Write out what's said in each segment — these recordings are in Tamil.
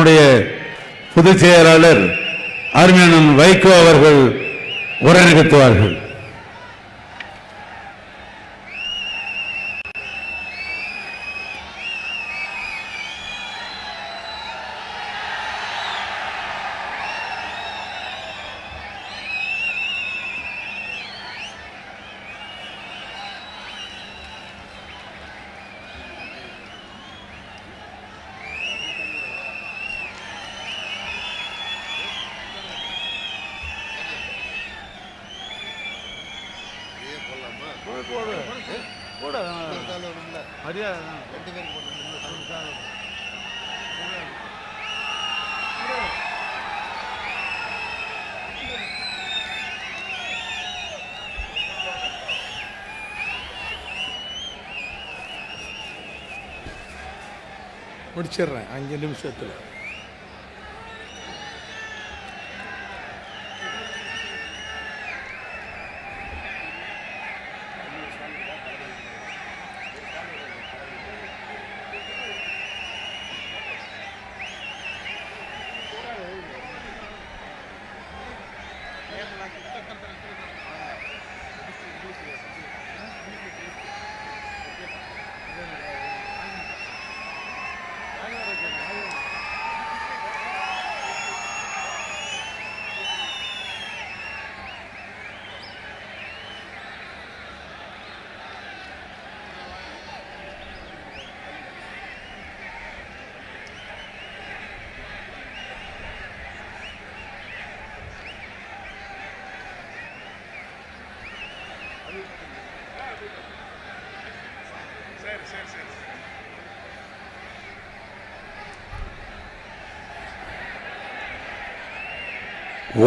கட்சியினுடைய பொதுச் செயலாளர் அருமையானன் வைகோ அவர்கள் உரை நிகழ்த்துவார்கள். முடிச்சிடுறேன் 5 நிமிஷத்தில்.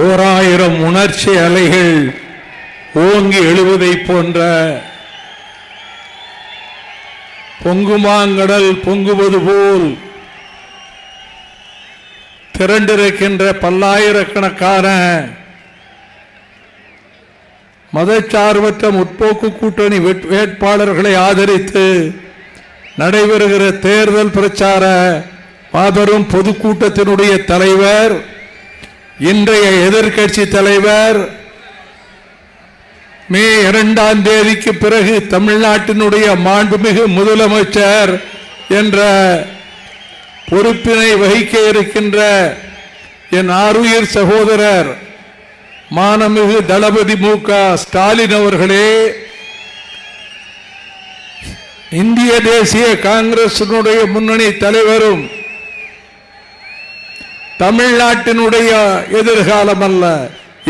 ஓராயிரம் உணர்ச்சி அலைகள் ஓங்கி எழுவதை போன்ற பொங்குமாங்கடல் பொங்குவது போல் திரண்டிருக்கின்ற பல்லாயிரக்கணக்கான மதச்சார்பற்ற முற்போக்கு கூட்டணி வேட்பாளர்களை ஆதரித்து நடைபெறுகிற தேர்தல் பிரச்சார மாபெரும் பொதுக்கூட்டத்தினுடைய தலைவர், இன்றைய எதிர்க்கட்சி தலைவர், மே 2ஆம் தேதிக்கு பிறகு தமிழ்நாட்டினுடைய மாண்புமிகு முதலமைச்சர் என்ற பொறுப்பினை வகிக்க இருக்கின்ற என் ஆருயிர் சகோதரர் மானமிகு தளபதி மு.க. ஸ்டாலின் அவர்களே, இந்திய தேசிய காங்கிரசினுடைய முன்னணி தலைவரும் தமிழ்நாட்டினுடைய எதிர்காலம் அல்ல,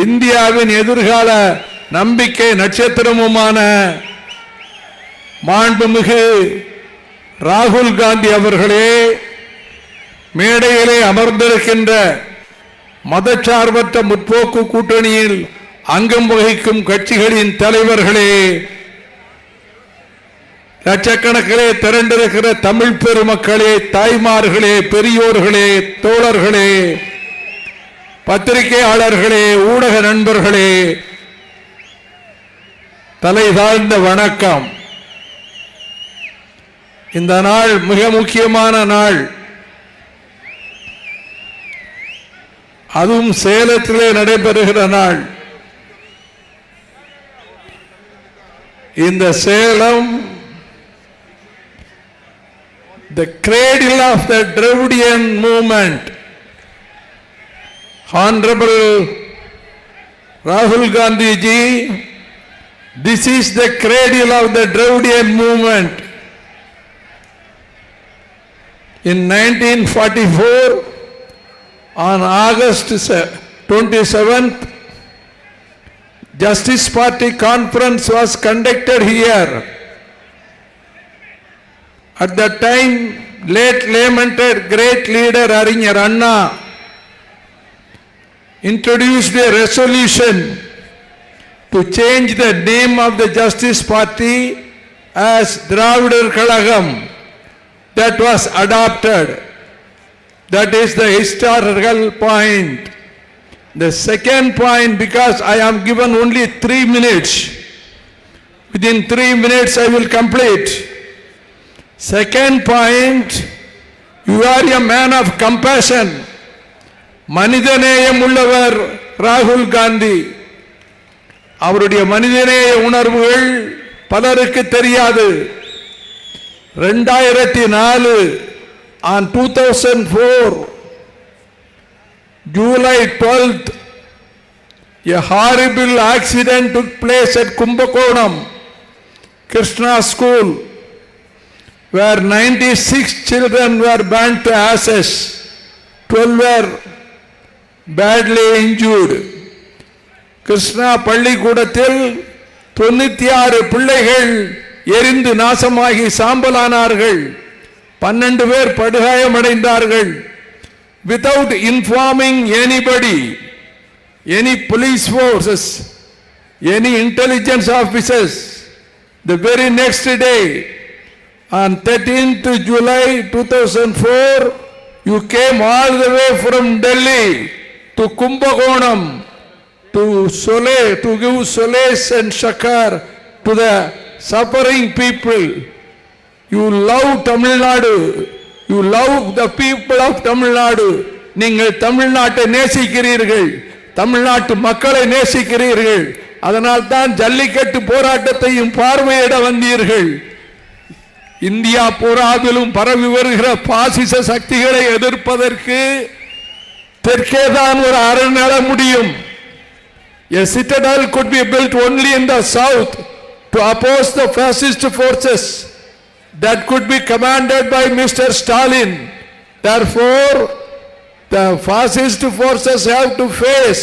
இந்தியாவின் எதிர்கால நம்பிக்கை நட்சத்திரமுமான மாண்புமிகு ராகுல் காந்தி அவர்களே, மேடையிலே அமர்ந்திருக்கின்ற மதச்சார்பற்ற முற்போக்கு கூட்டணியில் அங்கம் வகிக்கும் கட்சிகளின் தலைவர்களே, லட்சக்கணக்கிலே திரண்டிருக்கிற தமிழ் பெருமக்களே, தாய்மார்களே, பெரியோர்களே, தோழர்களே, பத்திரிகையாளர்களே, ஊடக நண்பர்களே, தலை தாழ்ந்த வணக்கம். இந்த நாள் மிக முக்கியமான நாள். அதுவும் சேலத்திலே நடைபெறுகிற நாள். இந்த Salem the cradle of the Dravidian movement. Honorable Rahul Gandhi ji, this is the cradle of the Dravidian movement. In 1944, on August 27th, Justice Party conference was conducted here. At that time, late lamented great leader Arinyar Anna introduced a resolution to change the name of the Justice Party as Dravidar Kalagam. That was adopted. That is the historical point. The second point, because I am given only 3 minutes, within 3 minutes I will complete. Second point, You are a man of compassion. மனிதநேயம் உள்ளவர் ராகுல் காந்தி. அவருடைய மனிதநேய உணர்வுகள் பலருக்கு தெரியாது. 2004 on 2004 July 12th a horrible accident took place at Kumbakonam Krishna school where 96 children were burnt to ashes. 12 were badly injured. Krishna பள்ளிக்கூடத்தில் 96 பிள்ளைகள் எரிந்து நாசமாகி சாம்பலானார்கள். 12 பேர் படுகாயமடைந்தார்கள். Without informing anybody, any police forces, any intelligence officers, the very next day, on 13th July 2004, you came all the way from Delhi to Kumbakonam to give solace and shakar to the suffering people. You love Tamil Nadu. You love the people of Tamil Nadu. நீங்கள் தமிழ்நாட்டை நேசிக்கிறீர்கள், தமிழ்நாட்டு மக்களை நேசிக்கிறீர்கள். அதனால் தான் ஜல்லிக்கட்டு போராட்டத்தையும் பார்வையிட வந்தீர்கள். இந்தியா பூராவிலும் பரவி வருகிற பாசிச சக்திகளை எதிர்ப்பதற்கு தெற்கே தான் ஒரு அரண் முடியும். A citadel could be built only in the south to oppose the fascist forces that could be commanded by Mr. Stalin. Therefore, the fascist forces have to face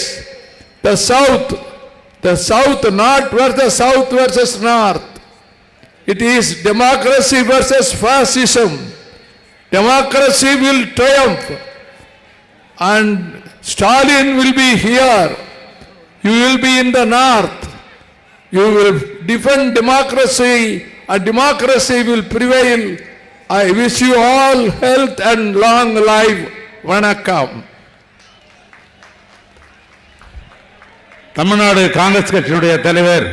the south not versus south versus north. It is democracy versus fascism. Democracy will triumph and Stalin will be here. You will be in the north. You will defend democracy and democracy will prevail. I wish you all health and long life. Vanakkam. Tamil Nadu Congress கட்சியினுடைய தலைவர்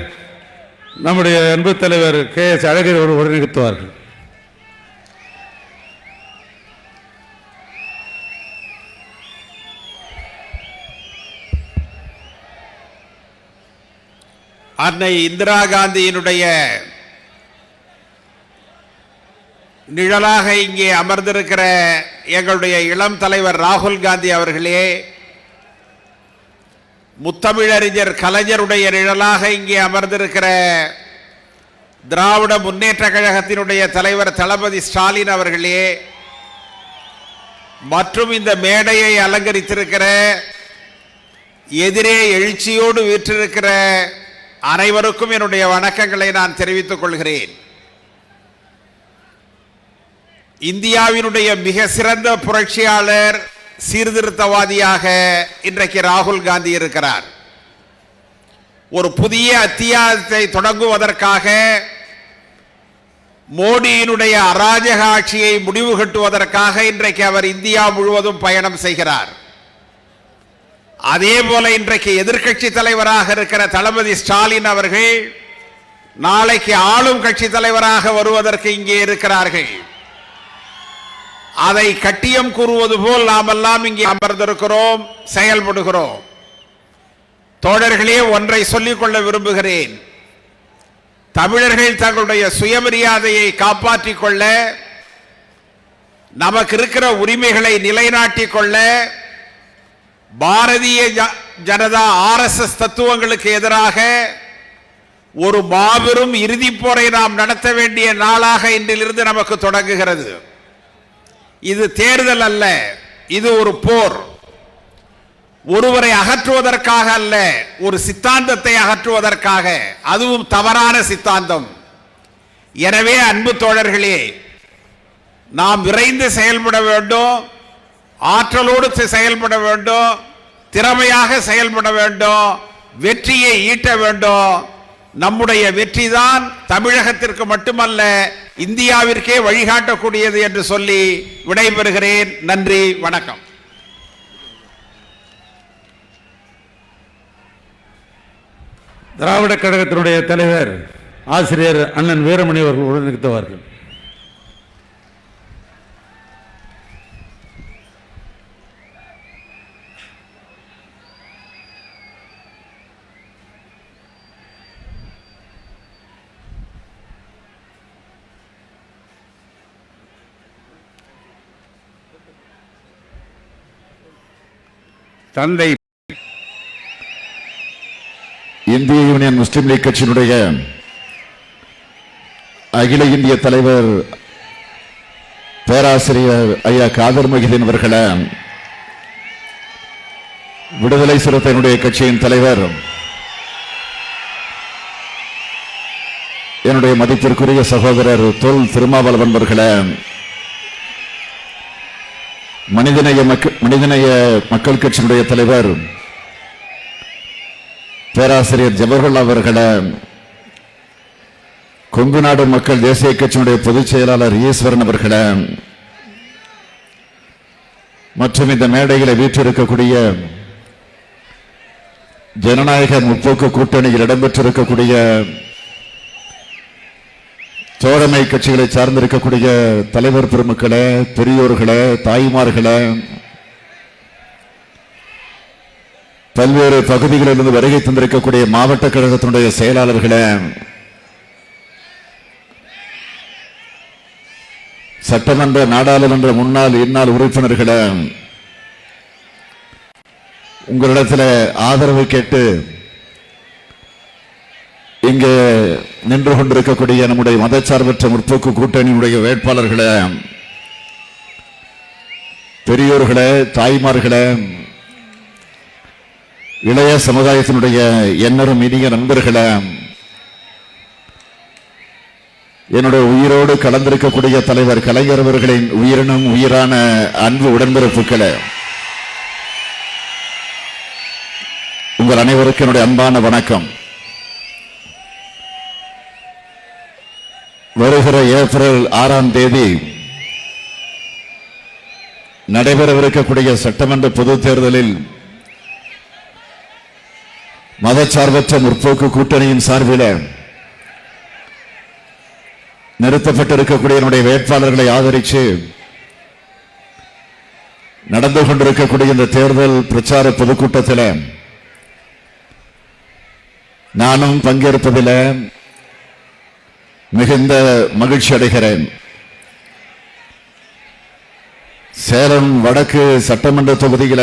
நம்முடைய அன்பு தலைவர் KS அழகிரி அவர்கள் உடனிருத்துவார்கள். அன்னை இந்திரா காந்தியினுடைய நிழலாக இங்கே அமர்ந்திருக்கிற எங்களுடைய இளம் தலைவர் ராகுல் காந்தி அவர்களே, முத்தமிழறிஞர் கலைஞருடைய நிழலாக இங்கே அமர்ந்திருக்கிற திராவிட முன்னேற்ற கழகத்தினுடைய தலைவர் தளபதி ஸ்டாலின் அவர்களே, மற்றும் இந்த மேடையை அலங்கரித்திருக்கிற எதிரே எழுச்சியோடு வீற்றிருக்கிற அனைவருக்கும் என்னுடைய வணக்கங்களை நான் தெரிவித்துக் கொள்கிறேன். இந்தியாவினுடைய மிக சிறந்த புரட்சியாளர், சீர்திருத்தவாதியாக இன்றைக்கு ராகுல் காந்தி இருக்கிறார். ஒரு புதிய அத்தியாயத்தை தொடங்குவதற்காக, மோடியினுடைய அராஜக ஆட்சியை முடிவு கட்டுவதற்காக இன்றைக்கு அவர் இந்தியா முழுவதும் பயணம் செய்கிறார். அதே போல இன்றைக்கு எதிர்க்கட்சி தலைவராக இருக்கிற தளபதி ஸ்டாலின் அவர்கள் நாளைக்கு ஆளும் கட்சி தலைவராக வருவதற்கு இங்கே இருக்கிறார்கள். அதை கட்டியம் கூறுவது போல் நாமெல்லாம் இங்கே அமர்ந்திருக்கிறோம், செயல்படுகிறோம். தோழர்களே, ஒன்றை சொல்லிக்கொள்ள விரும்புகிறேன். தமிழர்கள் தங்களுடைய சுயமரியாதையை காப்பாற்றிக் கொள்ள, நமக்கு இருக்கிற உரிமைகளை நிலைநாட்டிக் கொள்ள, பாரதிய ஜனதா RSS தத்துவங்களுக்கு எதிராக ஒரு மாபெரும் இறுதிப் போரை நாம் நடத்த வேண்டிய நாளாக இன்றிலிருந்து நமக்கு தொடங்குகிறது. இது தேர்தல் அல்ல, இது ஒரு போர். ஒருவரை அகற்றுவதற்காக அல்ல, ஒரு சித்தாந்தத்தை அகற்றுவதற்காக, அதுவும் தவறான சித்தாந்தம். எனவே அன்பு தோழர்களே, நாம் விரைந்து செயல்பட வேண்டும், ஆற்றலோடு செயல்பட வேண்டும், திறமையாக செயல்பட வேண்டும், வெற்றியை ஈட்ட வேண்டும். நம்முடைய வெற்றிதான் தமிழகத்திற்கு மட்டுமல்ல, இந்தியாவிற்கே வழிகாட்டக்கூடியது என்று சொல்லி விடைபெறுகிறேன். நன்றி, வணக்கம். திராவிட கழகத்தினுடைய தலைவர் ஆசிரியர் அண்ணன் வீரமணி அவர்கள் உடனிருத்துவார்கள். தந்தை இந்திய யூனியன் முஸ்லிம் லீக் கட்சியினுடைய அகில இந்திய தலைவர் பேராசிரியர் ஐயா காதர் மொஹிதீன் அவர்களே, விடுதலை சிறுத்தையினுடைய கட்சியின் தலைவர் என்னுடைய மதிப்பிற்குரிய சகோதரர் தொல் திருமாவளவன் அவர்களே, மனிதநேய மக்கள் கட்சியினுடைய தலைவர் பேராசிரியர் ஜவஹர்லால் அவர்களே, கொங்கு நாடு மக்கள் தேசிய கட்சியினுடைய பொதுச் செயலாளர் ஈஸ்வரன் அவர்களே, மற்றும் இந்த மேடைகளை வீற்றிருக்கக்கூடிய ஜனநாயக முற்போக்கு கூட்டணியில் இடம்பெற்றிருக்கக்கூடிய தோழமை கட்சிகளை சார்ந்திருக்கக்கூடிய தலைவர் பெருமக்களே, பெரியோர்களே, தாய்மார்களே, பல்வேறு பகுதிகளிலிருந்து வருகை தந்திருக்கக்கூடிய மாவட்ட கழகத்தினுடைய செயலாளர்களே, சட்டமன்ற நாடாளுமன்ற முன்னாள் இந்நாள் உறுப்பினர்களே, உங்களிடத்தில் ஆதரவு கேட்டு இங்கே நின்று கொண்டிருக்கக்கூடிய நம்முடைய மதச்சார்பற்ற முற்போக்கு கூட்டணியுடைய வேட்பாளர்களே, பெரியோர்களே, தாய்மார்களே, இளைய சமுதாயத்தினுடைய எண்ணரும் இனிய நண்பர்களே, என்னுடைய உயிரோடு கலந்திருக்கக்கூடிய தலைவர் கலைஞர் அவர்களின் உயிரினும் உயிரான அன்பு உடன்பிறப்புகளே, உங்கள் அனைவருக்கும் என்னுடைய அன்பான வணக்கம். வருகிற ஏப்ரல் 6ஆம் தேதி நடைபெறவிருக்கக்கூடிய சட்டமன்ற பொதுத் தேர்தலில் மதச்சார்பற்ற முற்போக்கு கூட்டணியின் சார்பில் நிறுத்தப்பட்டிருக்கக்கூடிய என்னுடைய வேட்பாளர்களை ஆதரித்து நடந்து கொண்டிருக்கக்கூடிய இந்த தேர்தல் பிரச்சார பொதுக்கூட்டத்தில் நானும் பங்கேற்பதில் மிகுந்த மகிழ்ச்சி அடைகிறேன். சேலம் வடக்கு சட்டமன்ற தொகுதியில்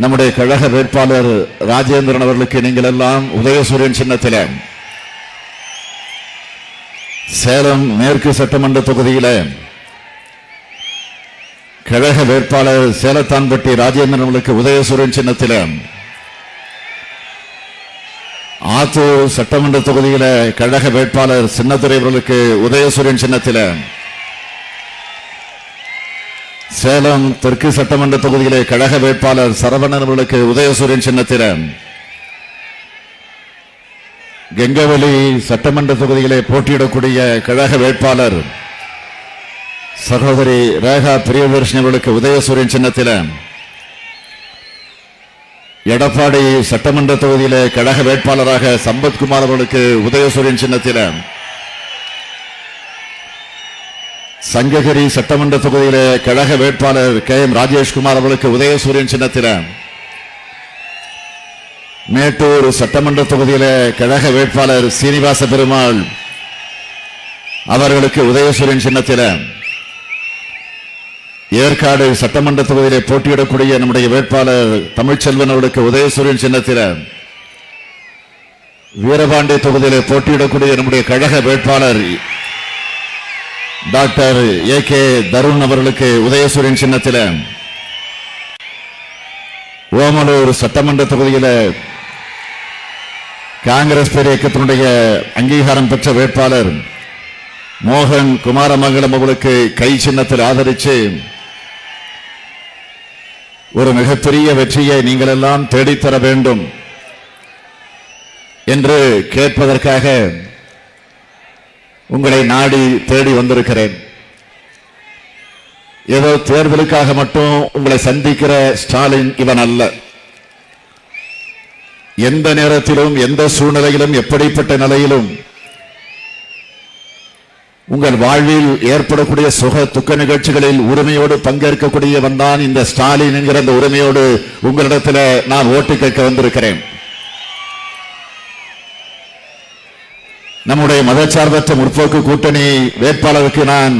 நம்முடைய கழக வேட்பாளர் ராஜேந்திரன் அவர்களுக்கு நீங்கள் எல்லாம் உதயசூரியன் சின்னத்தில், சேலம் மேற்கு சட்டமன்ற தொகுதியில் கழக வேட்பாளர் சேலத்தான்பட்டி ராஜேந்திரன் அவர்களுக்கு உதயசூரியன் சின்னத்தில், ஆத்தூர் சட்டமன்ற தொகுதியில் கழக வேட்பாளர் சின்னத்துரை அவர்களுக்கு உதயசூரியன் சின்னத்தில், சேலம் தெற்கு சட்டமன்ற தொகுதியிலே கழக வேட்பாளர் சரவணன் அவர்களுக்கு உதயசூரியன் சின்னத்தில், கெங்கவலி சட்டமன்ற தொகுதியிலே போட்டியிடக்கூடிய கழக வேட்பாளர் சகோதரி ரேகா பிரியதர்ஷினி அவர்களுக்கு உதயசூரியன் சின்னத்தில், எடப்பாடி சட்டமன்ற தொகுதியிலே கழக வேட்பாளராக சம்பத்குமார் அவர்களுக்கு உதயசூரியன் சின்னத்தில், சங்ககிரி சட்டமன்ற தொகுதியிலே கழக வேட்பாளர் KM ராஜேஷ்குமார் அவர்களுக்கு உதயசூரியன் சின்னத்தில், மேட்டூர் சட்டமன்ற தொகுதியிலே கழக வேட்பாளர் சீனிவாச பெருமாள் அவர்களுக்கு உதயசூரியன் சின்னத்தில், ஏற்காடு சட்டமன்ற தொகுதியிலே போட்டியிடக்கூடிய நம்முடைய வேட்பாளர் தமிழ்ச்செல்வன் அவர்களுக்கு உதயசூரியன் சின்னத்தில், வீரபாண்டி தொகுதியிலே போட்டியிடக்கூடிய நம்முடைய கழக வேட்பாளர் டாக்டர் AK தருண் அவர்களுக்கு உதயசூரியன் சின்னத்தில், ஓமலூர் சட்டமன்ற தொகுதியில் காங்கிரஸ் பேர் இயக்கத்தினுடைய அங்கீகாரம் பெற்ற வேட்பாளர் மோகன் குமாரமங்கலம் அவர்களுக்கு கை சின்னத்தில் ஆதரித்து ஒரு மிகப்பெரிய வெற்றியை நீங்கள் எல்லாம் தேடித்தர வேண்டும் என்று கேட்பதற்காக உங்களை நாடி தேடி வந்திருக்கிறேன். ஏதோ தேர்தலுக்காக மட்டும் உங்களை சந்திக்கிற ஸ்டாலின் இவன் அல்ல. எந்த நேரத்திலும் எந்த சூழ்நிலையிலும் எப்படிப்பட்ட நிலையிலும் உங்கள் வாழ்வில் ஏற்படக்கூடிய சுக துக்க நிகழ்ச்சிகளில் உரிமையோடு பங்கேற்கக்கூடியவன் தான் இந்த ஸ்டாலின் என்கிற அந்த உரிமையோடு உங்களிடத்தில் நான் ஓட்டு கேட்க வந்திருக்கிறேன். நம்முடைய மதச்சார்பற்ற முற்போக்கு கூட்டணி வேட்பாளருக்கு நான்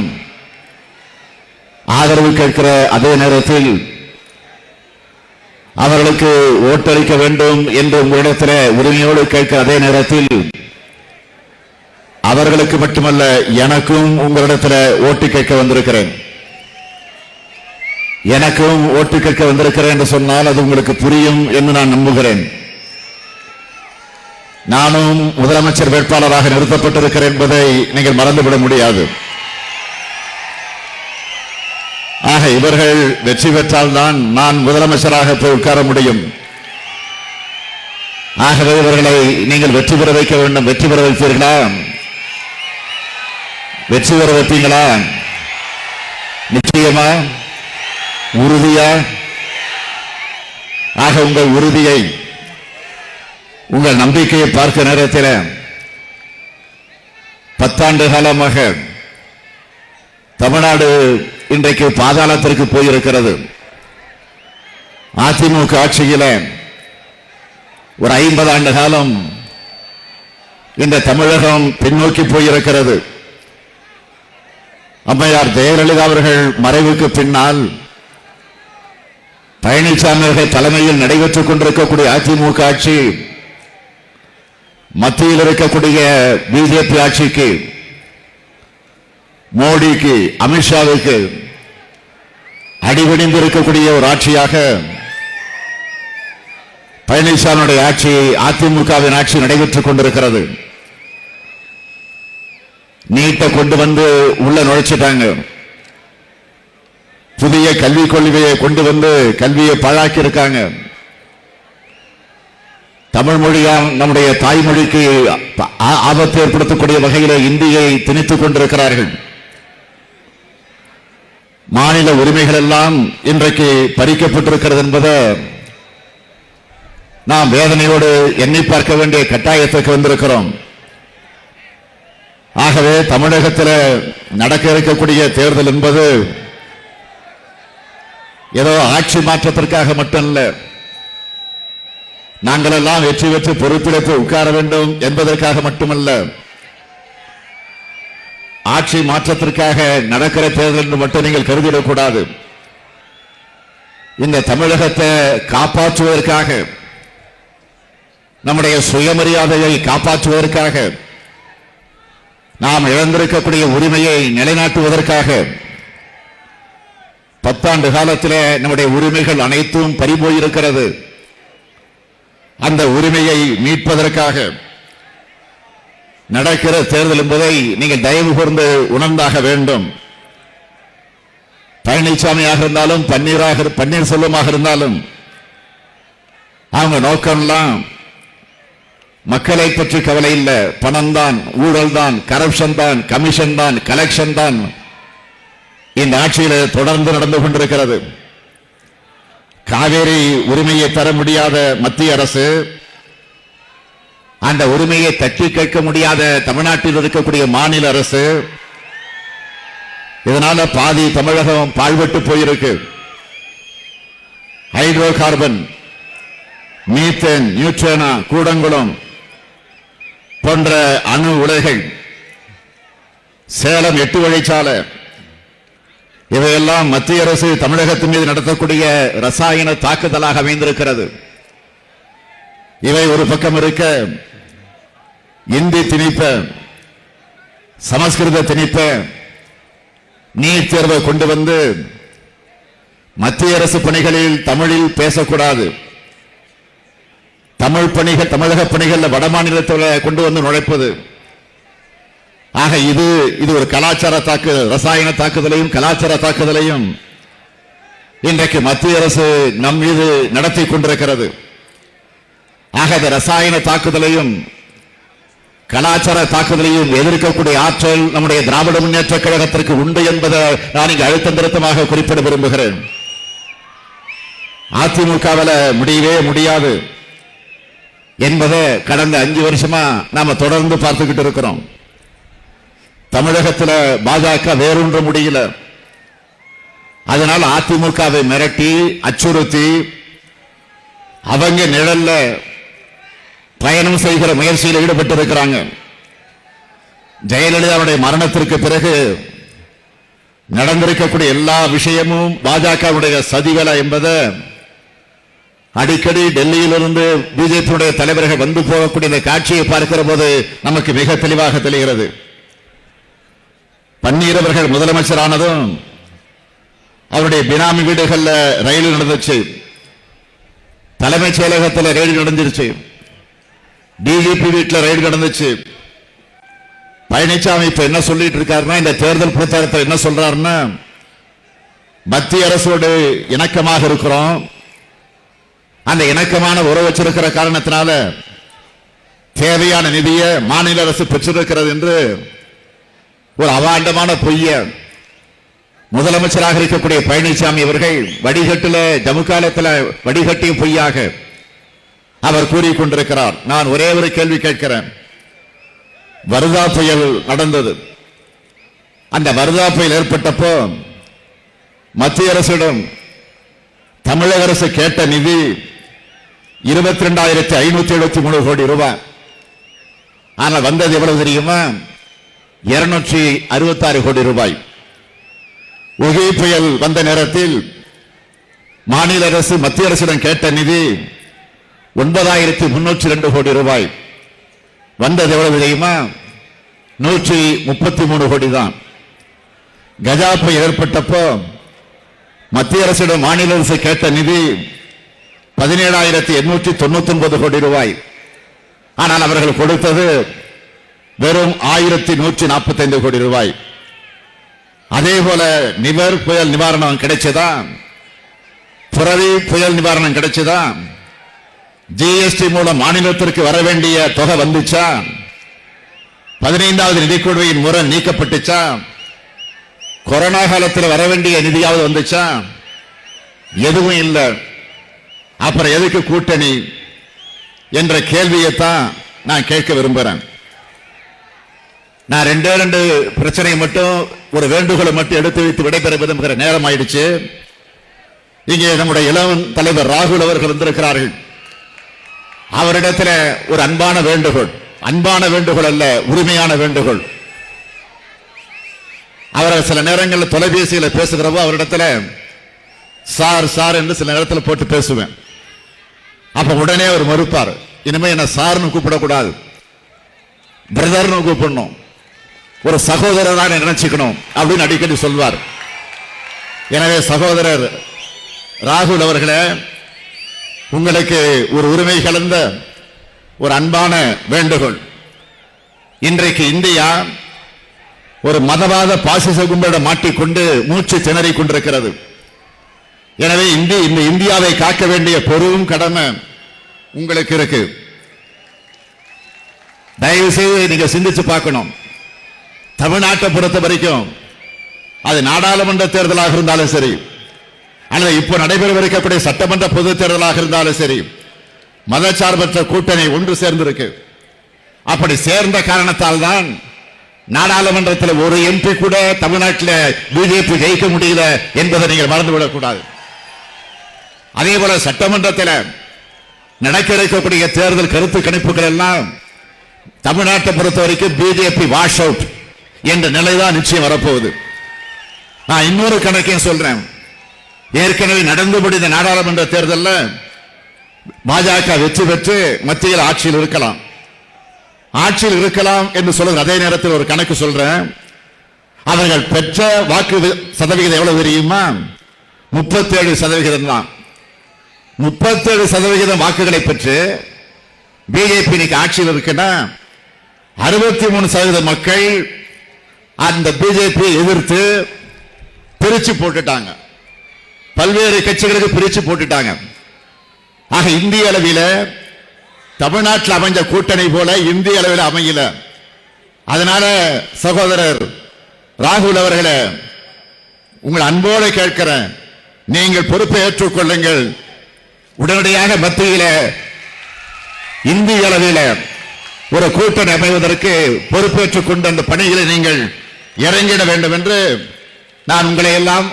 ஆதரவு கேட்கிற அதே நேரத்தில் அவர்களுக்கு ஓட்டளிக்க வேண்டும் என்று உங்களிடத்தில் உரிமையோடு கேட்கிற அதே நேரத்தில் அவர்களுக்கு மட்டுமல்ல எனக்கும் உங்களிடத்தில் ஓட்டு கேட்க வந்திருக்கிறேன். எனக்கும் ஓட்டு கேட்க வந்திருக்கிறேன் என்று சொன்னால் அது உங்களுக்கு புரியும் என்று நான் நம்புகிறேன். நானும் முதலமைச்சர் வேட்பாளராக நிறுத்தப்பட்டிருக்கிறேன் என்பதை நீங்கள் மறந்துவிட முடியாது. ஆக இவர்கள் வெற்றி பெற்றால் தான் நான் முதலமைச்சராக போய் உட்கார முடியும். ஆகவே இவர்களை நீங்கள் வெற்றி பெற வைக்க வேண்டும். வெற்றி பெற வைப்பீர்களா? வெற்றி பெற வைப்பீங்களா? நிச்சயமா? உறுதியா? ஆக உங்கள் உறுதியை, உங்கள் நம்பிக்கையை பார்க்க நேரத்தில் 10 ஆண்டு காலமாக தமிழ்நாடு இன்றைக்கு பாதாளத்திற்கு போயிருக்கிறது. அதிமுக ஆட்சியில் ஒரு 50 ஆண்டு காலம் இந்த தமிழகம் பின்னோக்கி போயிருக்கிறது. அம்மையார் ஜெயலலிதா அவர்கள் மறைவுக்கு பின்னால் பழனிசாமி அவர்கள் தலைமையில் நடைபெற்றுக் கொண்டிருக்கக்கூடிய அதிமுக ஆட்சி மத்தியில் இருக்கக்கூடிய பிஜேபி ஆட்சிக்கு, மோடிக்கு, அமித்ஷாவுக்கு அடிபணிந்து இருக்கக்கூடிய ஒரு ஆட்சியாக பழனிசாமியுடைய ஆட்சி, அதிமுகவின் ஆட்சி நடைபெற்றுக் கொண்டிருக்கிறது. நீட்டை கொண்டு வந்து உள்ள நுழைச்சிட்டாங்க. புதிய கல்விக் கொள்கையை கொண்டு வந்து கல்வியை பாழாக்கி இருக்காங்க. தமிழ் மொழியா நம்முடைய தாய்மொழிக்கு ஆபத்து ஏற்படுத்தக்கூடிய வகையில் இந்தியை திணித்துக் கொண்டிருக்கிறார்கள். மாநில உரிமைகள் எல்லாம் இன்றைக்கு பறிக்கப்பட்டிருக்கிறது என்பதை நாம் வேதனையோடு எண்ணி பார்க்க வேண்டிய கட்டாயத்துக்கு வந்திருக்கிறோம். ஆகவே தமிழகத்தில் நடக்க இருக்கக்கூடிய தேர்தல் என்பது ஏதோ ஆட்சி மாற்றத்திற்காக மட்டுமல்ல, நாங்கள் எல்லாம் வெற்றி பெற்று பொறுப்பிடத்தில் உட்கார வேண்டும் என்பதற்காக மட்டுமல்ல, ஆட்சி மாற்றத்திற்காக நடக்கிற தேர்தல் என்று மட்டும் நீங்கள் கருதிடக்கூடாது. இந்த தமிழகத்தை காப்பாற்றுவதற்காக, நம்முடைய சுயமரியாதையை காப்பாற்றுவதற்காக, நாம் இழந்திருக்கக்கூடிய உரிமையை நிலைநாட்டுவதற்காக 10 ஆண்டு காலத்தில் நம்முடைய உரிமைகள் அனைத்தும் பறிபோயிருக்கிறது. அந்த உரிமையை மீட்பதற்காக நடக்கிற தேர்தல் என்பதை நீங்கள் தயவு கூர்ந்து உணர்ந்தாக வேண்டும். பழனிசாமியாக இருந்தாலும் பன்னீர்செல்வமாக இருந்தாலும் அவங்க நோக்கம்லாம் மக்களை பற்றி கவலை இல்லை. பணம் தான், ஊழல் தான், கரப்ஷன் தான், கமிஷன் தான், கலெக்ஷன் தான் இந்த ஆட்சியில் தொடர்ந்து நடந்து கொண்டிருக்கிறது. காவேரி உரிமையை தர முடியாத மத்திய அரசு, அந்த உரிமையை தட்டி கேட்க முடியாத தமிழ்நாட்டில் இருக்கக்கூடிய மாநில அரசு, இதனால பாதி தமிழகம் பாழ்பட்டு போயிருக்கு. ஹைட்ரோ கார்பன், மீத்தேன், நியூட்ரேனா, கூடங்குளம் போன்ற அணு உலைகள், சேலம் 8 வழிச்சாலை, இவையெல்லாம் மத்திய அரசு தமிழகத்தின் மீது நடத்தக்கூடிய ரசாயன தாக்குதலாக அமைந்திருக்கிறது. இவை ஒரு பக்கம் இருக்க, இந்தி திணிப்ப, சமஸ்கிருத திணிப்ப, நீட் தேர்வை கொண்டு வந்து மத்திய அரசு பணிகளில் தமிழில் பேசக்கூடாது, தமிழக பணிகள் வட மாநிலத்தில் கொண்டு வந்து நுழைப்பது. ஆக இது ஒரு கலாச்சார தாக்குதல், ரசாயன தாக்குதலையும் கலாச்சார தாக்குதலையும் இன்றைக்கு மத்திய அரசு நம் மீது நடத்தி கொண்டிருக்கிறது. ஆக இந்த ரசாயன தாக்குதலையும் கலாச்சார தாக்குதலையும் எதிர்க்கக்கூடிய ஆற்றல் நம்முடைய திராவிட முன்னேற்ற கழகத்திற்கு உண்டு என்பதை நான் இங்கு அழுத்தம் திருத்தமாக குறிப்பிட விரும்புகிறேன். அதிமுகவில் முடியவே முடியாது என்பதை கடந்த 5 வருஷமா நாம தொடர்ந்து பார்த்துக்கிட்டு இருக்கிறோம். தமிழகத்தில் பாஜக வேறொன்று முடியல. அதனால அதிமுகவை மிரட்டி அச்சுறுத்தி அவங்க நிழல்ல பயணம் செய்கிற முயற்சியில் ஈடுபட்டிருக்கிறாங்க. ஜெயலலிதாவுடைய மரணத்திற்கு பிறகு நடந்திருக்கக்கூடிய எல்லா விஷயமும் பாஜகவுடைய சதிவேலை என்பதை அடிக்கடி டெல்லியிலிருந்து பிஜேபியுடைய தலைவர்கள் வந்து போகக்கூடிய இந்த காட்சியை பார்க்கிற போது நமக்கு மிக தெளிவாக தெரிகிறது. பன்னீர் அவர்கள் முதலமைச்சரானதும் அவருடைய பினாமி வீடுகள்ல ரயில் நடந்துச்சு, தலைமைச் செயலகத்தில் ரயில் நடந்துருச்சு, டிஜிபி வீட்டில் ரயில் நடந்துச்சு. பழனிசாமி இப்ப என்ன சொல்லிட்டு இருக்காருன்னா, இந்த தேர்தல் பிரச்சாரத்தில் என்ன சொல்றாருன்னா, மத்திய அரசோடு இணக்கமாக இருக்கிறோம், அந்த இணக்கமான உறவு வச்சிருக்கிற காரணத்தினால தேவையான நிதியை மாநில அரசு பெற்றிருக்கிறது என்று ஒரு அவாண்டமான பொய்ய முதலமைச்சராக இருக்கக்கூடிய பழனிசாமி அவர்கள் வடிகட்டில ஜமுக்காலத்தில் வடிகட்டிய பொய்யாக அவர் கூறிக்கொண்டிருக்கிறார். நான் ஒரே ஒரு கேள்வி கேட்கிறேன். வர்தா புயல் நடந்தது. அந்த வர்தா புயல் ஏற்பட்டப்போ மத்திய அரசிடம் தமிழக அரசு கேட்ட நிதி 22,573 கோடி ரூபாய். ஆனால் வந்தது எவ்வளவு தெரியுமா? 266 கோடி ரூபாய். ஒகே புயல் வந்த நேரத்தில் மாநில அரசு மத்திய அரசிடம் கேட்ட நிதி 9,302 கோடி ரூபாய். வந்தது எவ்வளவு தெரியுமா? 133 கோடி தான். கஜா புயல் ஏற்பட்டப்போ மத்திய அரசிடம் மாநில அரசு கேட்ட நிதி 17,899 கோடி ரூபாய். ஆனால் அவர்கள் கொடுத்தது வெறும் 1,145 கோடி ரூபாய். அதே போல நிவர் புயல் நிவாரணம் கிடைச்சதா? புரவி புயல் நிவாரணம் கிடைச்சதா? ஜிஎஸ்டி மூலம் மாநிலத்திற்கு வர வேண்டிய தொகை வந்துச்சா? 15வது நிதிக்குழுவின் முறை நீக்கப்பட்டுச்சா? கொரோனா காலத்தில் வர வேண்டிய நிதியாவது வந்துச்சா? எதுவும் இல்லை. அப்புறம் எதுக்கு கூட்டணி என்ற கேள்வியைத்தான் நான் கேட்க விரும்புகிறேன். நான் ரெண்டு பிரச்சனையை மட்டும், ஒரு வேண்டுகோளை மட்டும் எடுத்து வைத்து விடைபெற விரும்புகிற நேரம் ஆயிடுச்சு. இங்கே நம்முடைய இளம் தலைவர் ராகுல் அவர்கள் வந்திருக்கிறார்கள். அவரிடத்தில் ஒரு அன்பான வேண்டுகோள், அன்பான வேண்டுகோள் அல்ல, உரிமையான வேண்டுகோள். அவர் சில நேரங்களில் தொலைபேசியில் பேசுகிறப்போ அவரிடத்தில் சார் சார் என்று சில நேரத்தில் போட்டு பேசுவேன். அப்ப உடனே அவர் மறுப்பார். இனிமே என்ன சார்னு கூப்பிடக்கூடாது, பிரதர்னு கூப்பிடணும், ஒரு சகோதரராக நினைச்சுக்கணும் அப்படின்னு அடிக்கடி சொல்வார். எனவே சகோதரர் ராகுல் அவர்களே, உங்களுக்கு ஒரு உரிமை கலந்த ஒரு அன்பான வேண்டுகோள். இன்றைக்கு இந்தியா ஒரு மதவாத பாசிச கும்பலிடம் மாட்டிக்கொண்டு மூச்சு திணறிக் கொண்டிருக்கிறது. எனவே இந்த இந்தியாவை காக்க வேண்டிய பெரும் கடமை உங்களுக்கு இருக்கு. தயவு செய்து நீங்க சிந்திச்சு பார்க்கணும். தமிழ்நாட்டை பொறுத்த வரைக்கும் அது நாடாளுமன்ற தேர்தலாக இருந்தாலும் சரி, அல்லது இப்போ நடைபெறவிருக்கக்கூடிய சட்டமன்ற பொது தேர்தலாக இருந்தாலும் சரி, மதச்சார்பற்ற கூட்டணி ஒன்று சேர்ந்திருக்கு. அப்படி சேர்ந்த காரணத்தால் தான் நாடாளுமன்றத்தில் ஒரு எம்பி கூட தமிழ்நாட்டில் பிஜேபி ஜெயிக்க முடியல என்பதை நீங்கள் மறந்துவிடக் கூடாது. அதே போல சட்டமன்றத்தில் நடக்க இருக்கக்கூடிய தேர்தல் கருத்து கணிப்புகள் எல்லாம் தமிழ்நாட்டை பொறுத்த வரைக்கும் பிஜேபி வாஷ் அவுட் என்ற நிலைதான் நிச்சயம் வரப்போகுது. நான் இன்னொரு கணக்கையும் சொல்றேன். ஏற்கனவே நடந்து முடிந்த நாடாளுமன்ற தேர்தலில் பாஜக வெற்றி பெற்று மத்தியில் ஆட்சியில் இருக்கலாம், ஆட்சியில் இருக்கலாம் என்று சொல்லுகிற அதே நேரத்தில் ஒரு கணக்கு சொல்றேன். அவர்கள் பெற்ற வாக்கு சதவிகிதம் எவ்வளவு தெரியுமா? 37% தான். 37% வாக்குகளை பெற்று பிஜேபி இன்னைக்கு ஆட்சியில் இருக்குன்னா 63% மக்கள் அந்த பிஜேபி எதிர்த்து பிரிச்சு போட்டுட்டாங்க, பல்வேறு கட்சிகளுக்கு பிரிச்சு போட்டுட்டாங்க. ஆக இந்திய அளவில் தமிழ்நாட்டில் அமைஞ்ச கூட்டணி போல இந்திய அளவில் அமையல. அதனால சகோதரர் ராகுல் அவர்களே, உங்கள் அன்போடு கேட்கிறேன், நீங்கள் பொறுப்பை ஏற்றுக்கொள்ளுங்கள். உடனடியாக மத்தியில் இந்திய அளவில் ஒரு கூட்டணி அமைவதற்கு பொறுப்பேற்றுக் கொண்டு அந்த பணிகளை நீங்கள் இறங்கிட வேண்டும் என்று நான் உங்களை எல்லாம்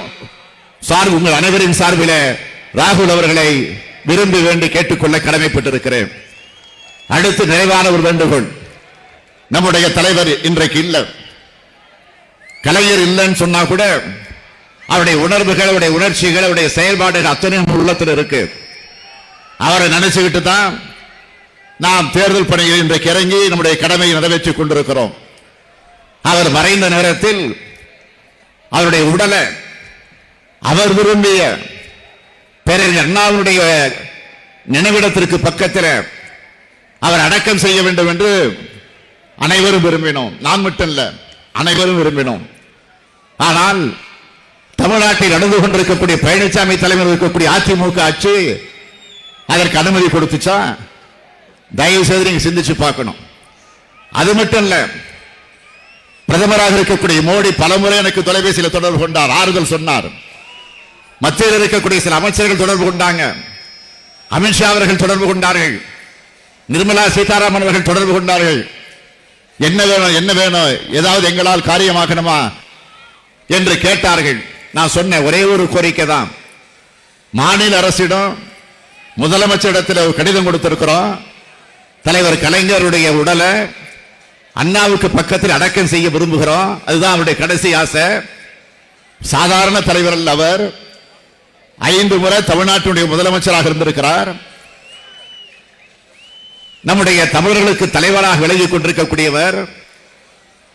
உங்கள் அனைவரின் சார்பில் ராகுல் அவர்களை விரும்பி வேண்டி கேட்டுக்கொள்ள கடமைப்பட்டிருக்கிறேன். அடுத்து நிறைவான ஒரு வேண்டுகோள். நம்முடைய தலைவர் இன்றைக்கு இல்லை, கலைஞர் இல்லைன்னு சொன்னா கூட அவருடைய உணர்வுகள், அவருடைய உணர்ச்சிகள், அவருடைய செயல்பாடுகள் அத்தனை உள்ளத்தில் இருக்கு. அவரை நினைச்சுக்கிட்டு தான் நாம் தேர்தல் பணியில் இன்றைக்கு இறங்கி நம்முடைய கடமையை நிறைவேற்றிக் கொண்டிருக்கிறோம். அவர் மறைந்த நேரத்தில் அவருடைய உடலை அவர் விரும்பிய பேரறிஞர் அண்ணாவுடைய நினைவிடத்திற்கு பக்கத்தில் அவர் அடக்கம் செய்ய வேண்டும் என்று அனைவரும் விரும்பினோம். நான் மட்டும் இல்ல, அனைவரும் விரும்பினோம். ஆனால் தமிழ்நாட்டில் நடந்து கொண்டிருக்கக்கூடிய பழனிசாமி தலைமையில் இருக்கக்கூடிய அதிமுக ஆட்சி அதற்கு அனுமதி கொடுத்துச்சா? தயவு செய்து நீங்க சிந்திச்சு பார்க்கணும். அது மட்டும் இல்ல, பிரதமராக இருக்கக்கூடிய மோடி பலமுறை எனக்கு தொலைபேசியில் தொடர்பு கொண்டார், ஆறுதல் சொன்னார். மத்தியில் இருக்கக்கூடிய சில அமைச்சர்கள் தொடர்பு கொண்டாங்க, அமித்ஷா அவர்கள் தொடர்பு கொண்டார்கள், நிர்மலா சீதாராமன் அவர்கள் தொடர்பு கொண்டார்கள். என்ன வேணும் என்ன வேணும், ஏதாவது எங்களால் காரியமாக்கணுமா என்று கேட்டார்கள். நான் சொன்ன ஒரே ஒரு கோரிக்கை தான், மாநில அரசிடம் முதலமைச்சரிடத்தில் ஒரு கடிதம் கொடுத்திருக்கிறோம். தலைவர் கலைஞருடைய உடலை அண்ணாவுக்கு பக்கத்தில் அடக்கம் செய்ய விரும்புகிறோம். அதுதான் அவருடைய கடைசி ஆசை. சாதாரண தலைவர் அல்ல அவர், 5 முறை தமிழ்நாட்டினுடைய முதலமைச்சராக இருந்திருக்கிறார். நம்முடைய தமிழர்களுக்கு தலைவராக விலகிக் கொண்டிருக்கக்கூடியவர்.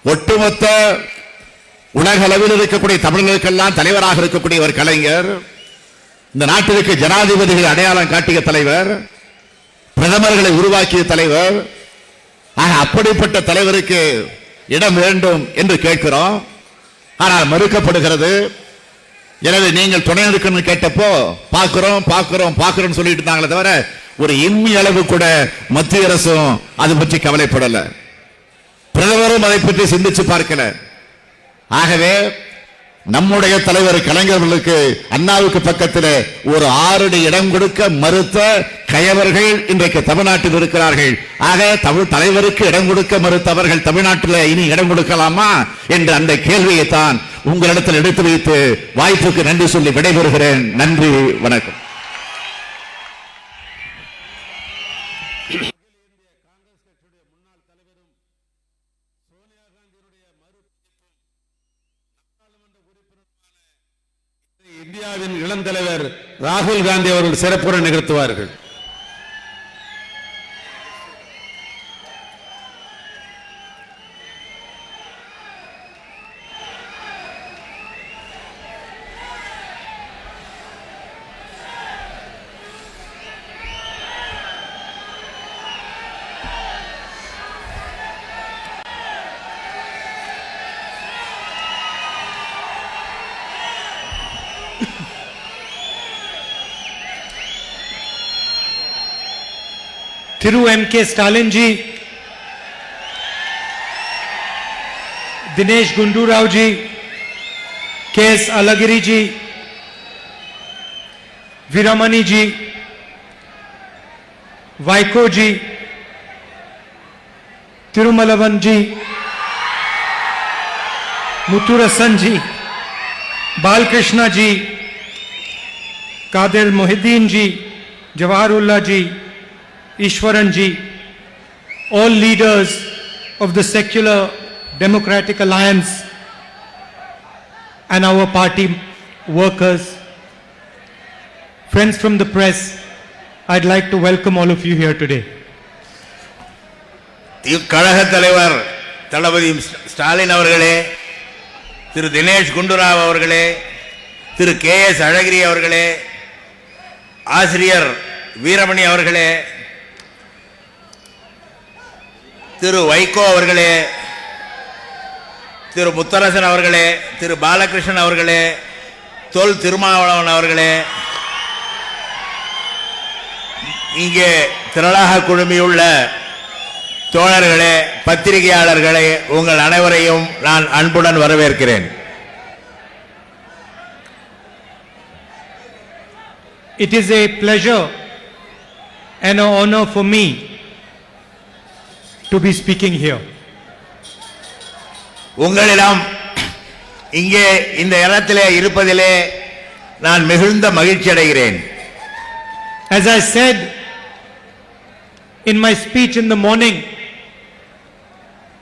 ஒட்டுமொத்த உலக அளவில் இருக்கக்கூடிய தமிழர்களுக்கெல்லாம் தலைவராக இருக்கக்கூடியவர் கலைஞர். இந்த நாட்டிற்கு ஜனாதிபதிகளை அடையாளம் காட்டிய தலைவர், பிரதமர்களை உருவாக்கிய தலைவர். அப்படிப்பட்ட தலைவருக்கு இடம் வேண்டும் என்று கேட்கிறோம். ஆனால் மறுக்கப்படுகிறது. எனவே நீங்கள் துணை இருக்கணும்னு கேட்டப்போ பார்க்கிறோம் பார்க்கிறோம் பார்க்கிறோம் சொல்லிட்டு இருந்தாங்களே தவிர ஒரு இம்மி அளவு கூட மத்திய அரசும் அது பற்றி கவலைப்படல, பிரதமரும் அதை பற்றி சிந்திச்சு பார்க்கல. ஆகவே நம்முடைய தலைவர் கலைஞர்களுக்கு அண்ணாவுக்கு பக்கத்தில் ஒரு 6 அடி இடம் கொடுக்க மறுத்த கயவர்கள் இன்றைக்கு தமிழ்நாட்டில் இருக்கிறார்கள். ஆக தமிழ் தலைவருக்கு இடம் கொடுக்க மறுத்தவர்கள் தமிழ்நாட்டில் இனி இடம் கொடுக்கலாமா என்ற அந்த கேள்வியை தான் உங்களிடத்தில் எடுத்து வைத்து வாய்ப்புக்கு நன்றி சொல்லி விடைபெறுகிறேன். நன்றி, வணக்கம். இந்தியாவின் இளம் தலைவர் ராகுல் காந்தி அவர்கள் சிறப்புரை நிகழ்த்துவார்கள். Thiru M.K. Stalin ji, Dinesh Gundu Rao ji, K.S. Alagiri ji, Viramani ji, Vaiko ji, Tirumalavan ji, Muthurasan ji, Balkrishna ji, Kadir Mohiddin ji, Jawaharullah ji, Ishwaran ji, all leaders of the Secular Democratic Alliance and our party workers, friends from the press, I'd like to welcome all of you here today. கழக தலைவர் தளபதி ஸ்டாலின் அவர்களே, திரு தினேஷ் குண்டுராவ் அவர்களே, திரு K.S. அழகிரி அவர்களே, ஆசிரியர் வீரமணி அவர்களே, திரு வைகோ அவர்களே, திரு முத்தரசன் அவர்களே, திரு பாலகிருஷ்ணன் அவர்களே, தொல் திருமாவளவன் அவர்களே, இங்கே திரளாக குழுமியுள்ள தோழர்களே, பத்திரிகையாளர்களே, உங்கள் அனைவரையும் நான் அன்புடன் வரவேற்கிறேன். It is a pleasure and an honor for me to be speaking here. உங்களிடம் இங்கே இந்த இடத்திலே இருப்பதிலே நான் மிகுந்த மகிழ்ச்சி அடைகிறேன். As I said in my speech in the morning,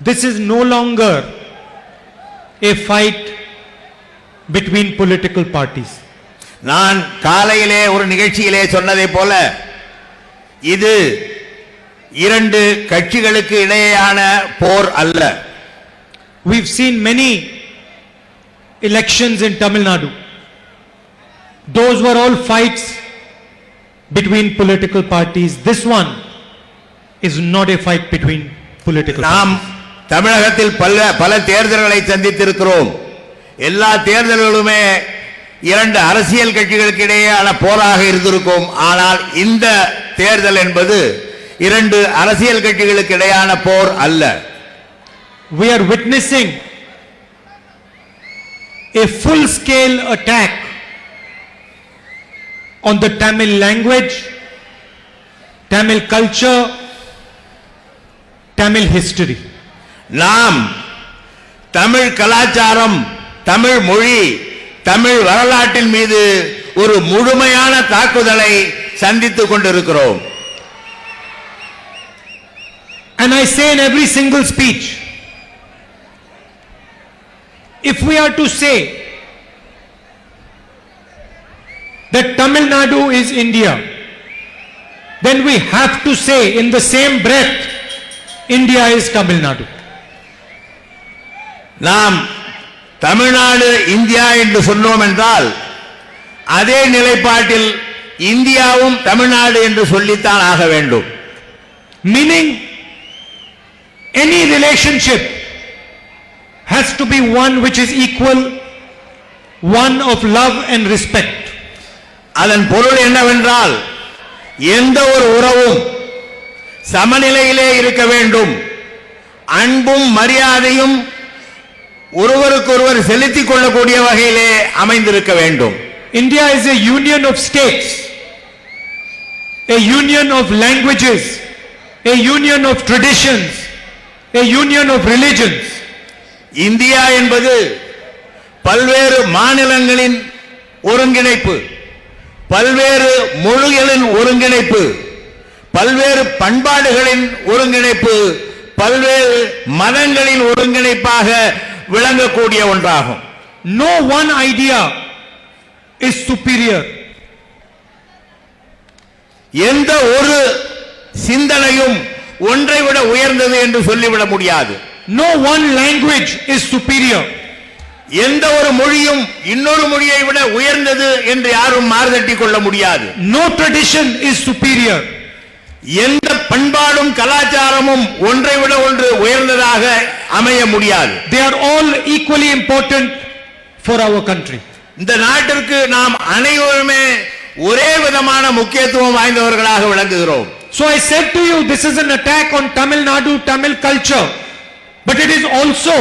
this is no longer a fight between political parties. நான் காலையிலே ஒரு நிகழ்ச்சியிலே சொன்னதை போல இது இரண்டு கட்சிகளுக்கு இடையேயான போர் அல்ல. We've seen many elections in Tamil Nadu. Those were all fights between political parties. This one is not a fight between political நாம் parties. தமிழகத்தில் பல தேர்தல்களை சந்தித்திருக்கிறோம். எல்லா தேர்தல்களுமே இரண்டு அரசியல் கட்சிகளுக்கு இடையேயான போராக இருந்திருக்கும். ஆனால் இந்த தேர்தல் என்பது இரண்டு அரசியல் கட்சிகளுக்கு இடையேயான போர் அல்ல. We are witnessing a full-scale attack on the Tamil language, Tamil culture, Tamil history. நாம் தமிழ் கலாச்சாரம், தமிழ் மொழி, தமிழ் வரலாற்றின் மீது ஒரு முழுமையான தாக்குதலை சந்தித்துக் கொண்டிருக்கிறோம். And I say in every single speech, if we are to say that Tamil Nadu is India, then we have to say in the same breath, India is Tamil Nadu. நாம் தமிழ்நாடு இந்தியா என்று சொன்னோம் என்றால் அதே நிலைப்பாட்டில் இந்தியாவும் தமிழ்நாடு என்று சொல்லித்தான் ஆக வேண்டும். Meaning, any relationship has to be one which is equal, one of love and respect. அதன் பொருள் என்னவென்றால் எந்த ஒரு உறவும் சமநிலையிலே இருக்க வேண்டும். அன்பும் மரியாதையும் ஒருவருக்கொருவர் செலுத்திக் கொள்ளக்கூடிய வகையிலே அமைந்திருக்க வேண்டும். India is a union of states, a union of languages, a union of traditions, a union of religions. India என்பது பல்வேறு மாநிலங்களின் ஒருங்கிணைப்பு, பல்வேறு மொழிகளின் ஒருங்கிணைப்பு, பல்வேறு பண்பாடுகளின் ஒருங்கிணைப்பு, பல்வேறு மதங்களின் ஒருங்கிணைப்பாக விளங்கக்கூடிய ஒன்றாகும். No one idea is superior. எந்த ஒரு சிந்தனையும் ஒன்றை விட உயர்ந்தது என்று சொல்லிவிட முடியாது. No one language is superior. எந்த ஒரு மொழியும் இன்னொரு மொழியை விட உயர்ந்தது என்று யாரும் மாறுதட்டி கொள்ள முடியாது. No tradition is superior. எந்த பண்பாடும் கலாச்சாரமும் ஒன்றை விட ஒன்று உயர்ந்ததாக அமைய முடியாது. They are all equally important for our country. இந்த நாட்டிற்கு நாம் அனைவருமே ஒரே விதமான முக்கியத்துவம் வாய்ந்தவர்களாக விளங்குகிறோம். So I said to you, this is an attack on Tamil Nadu, Tamil culture, but it is also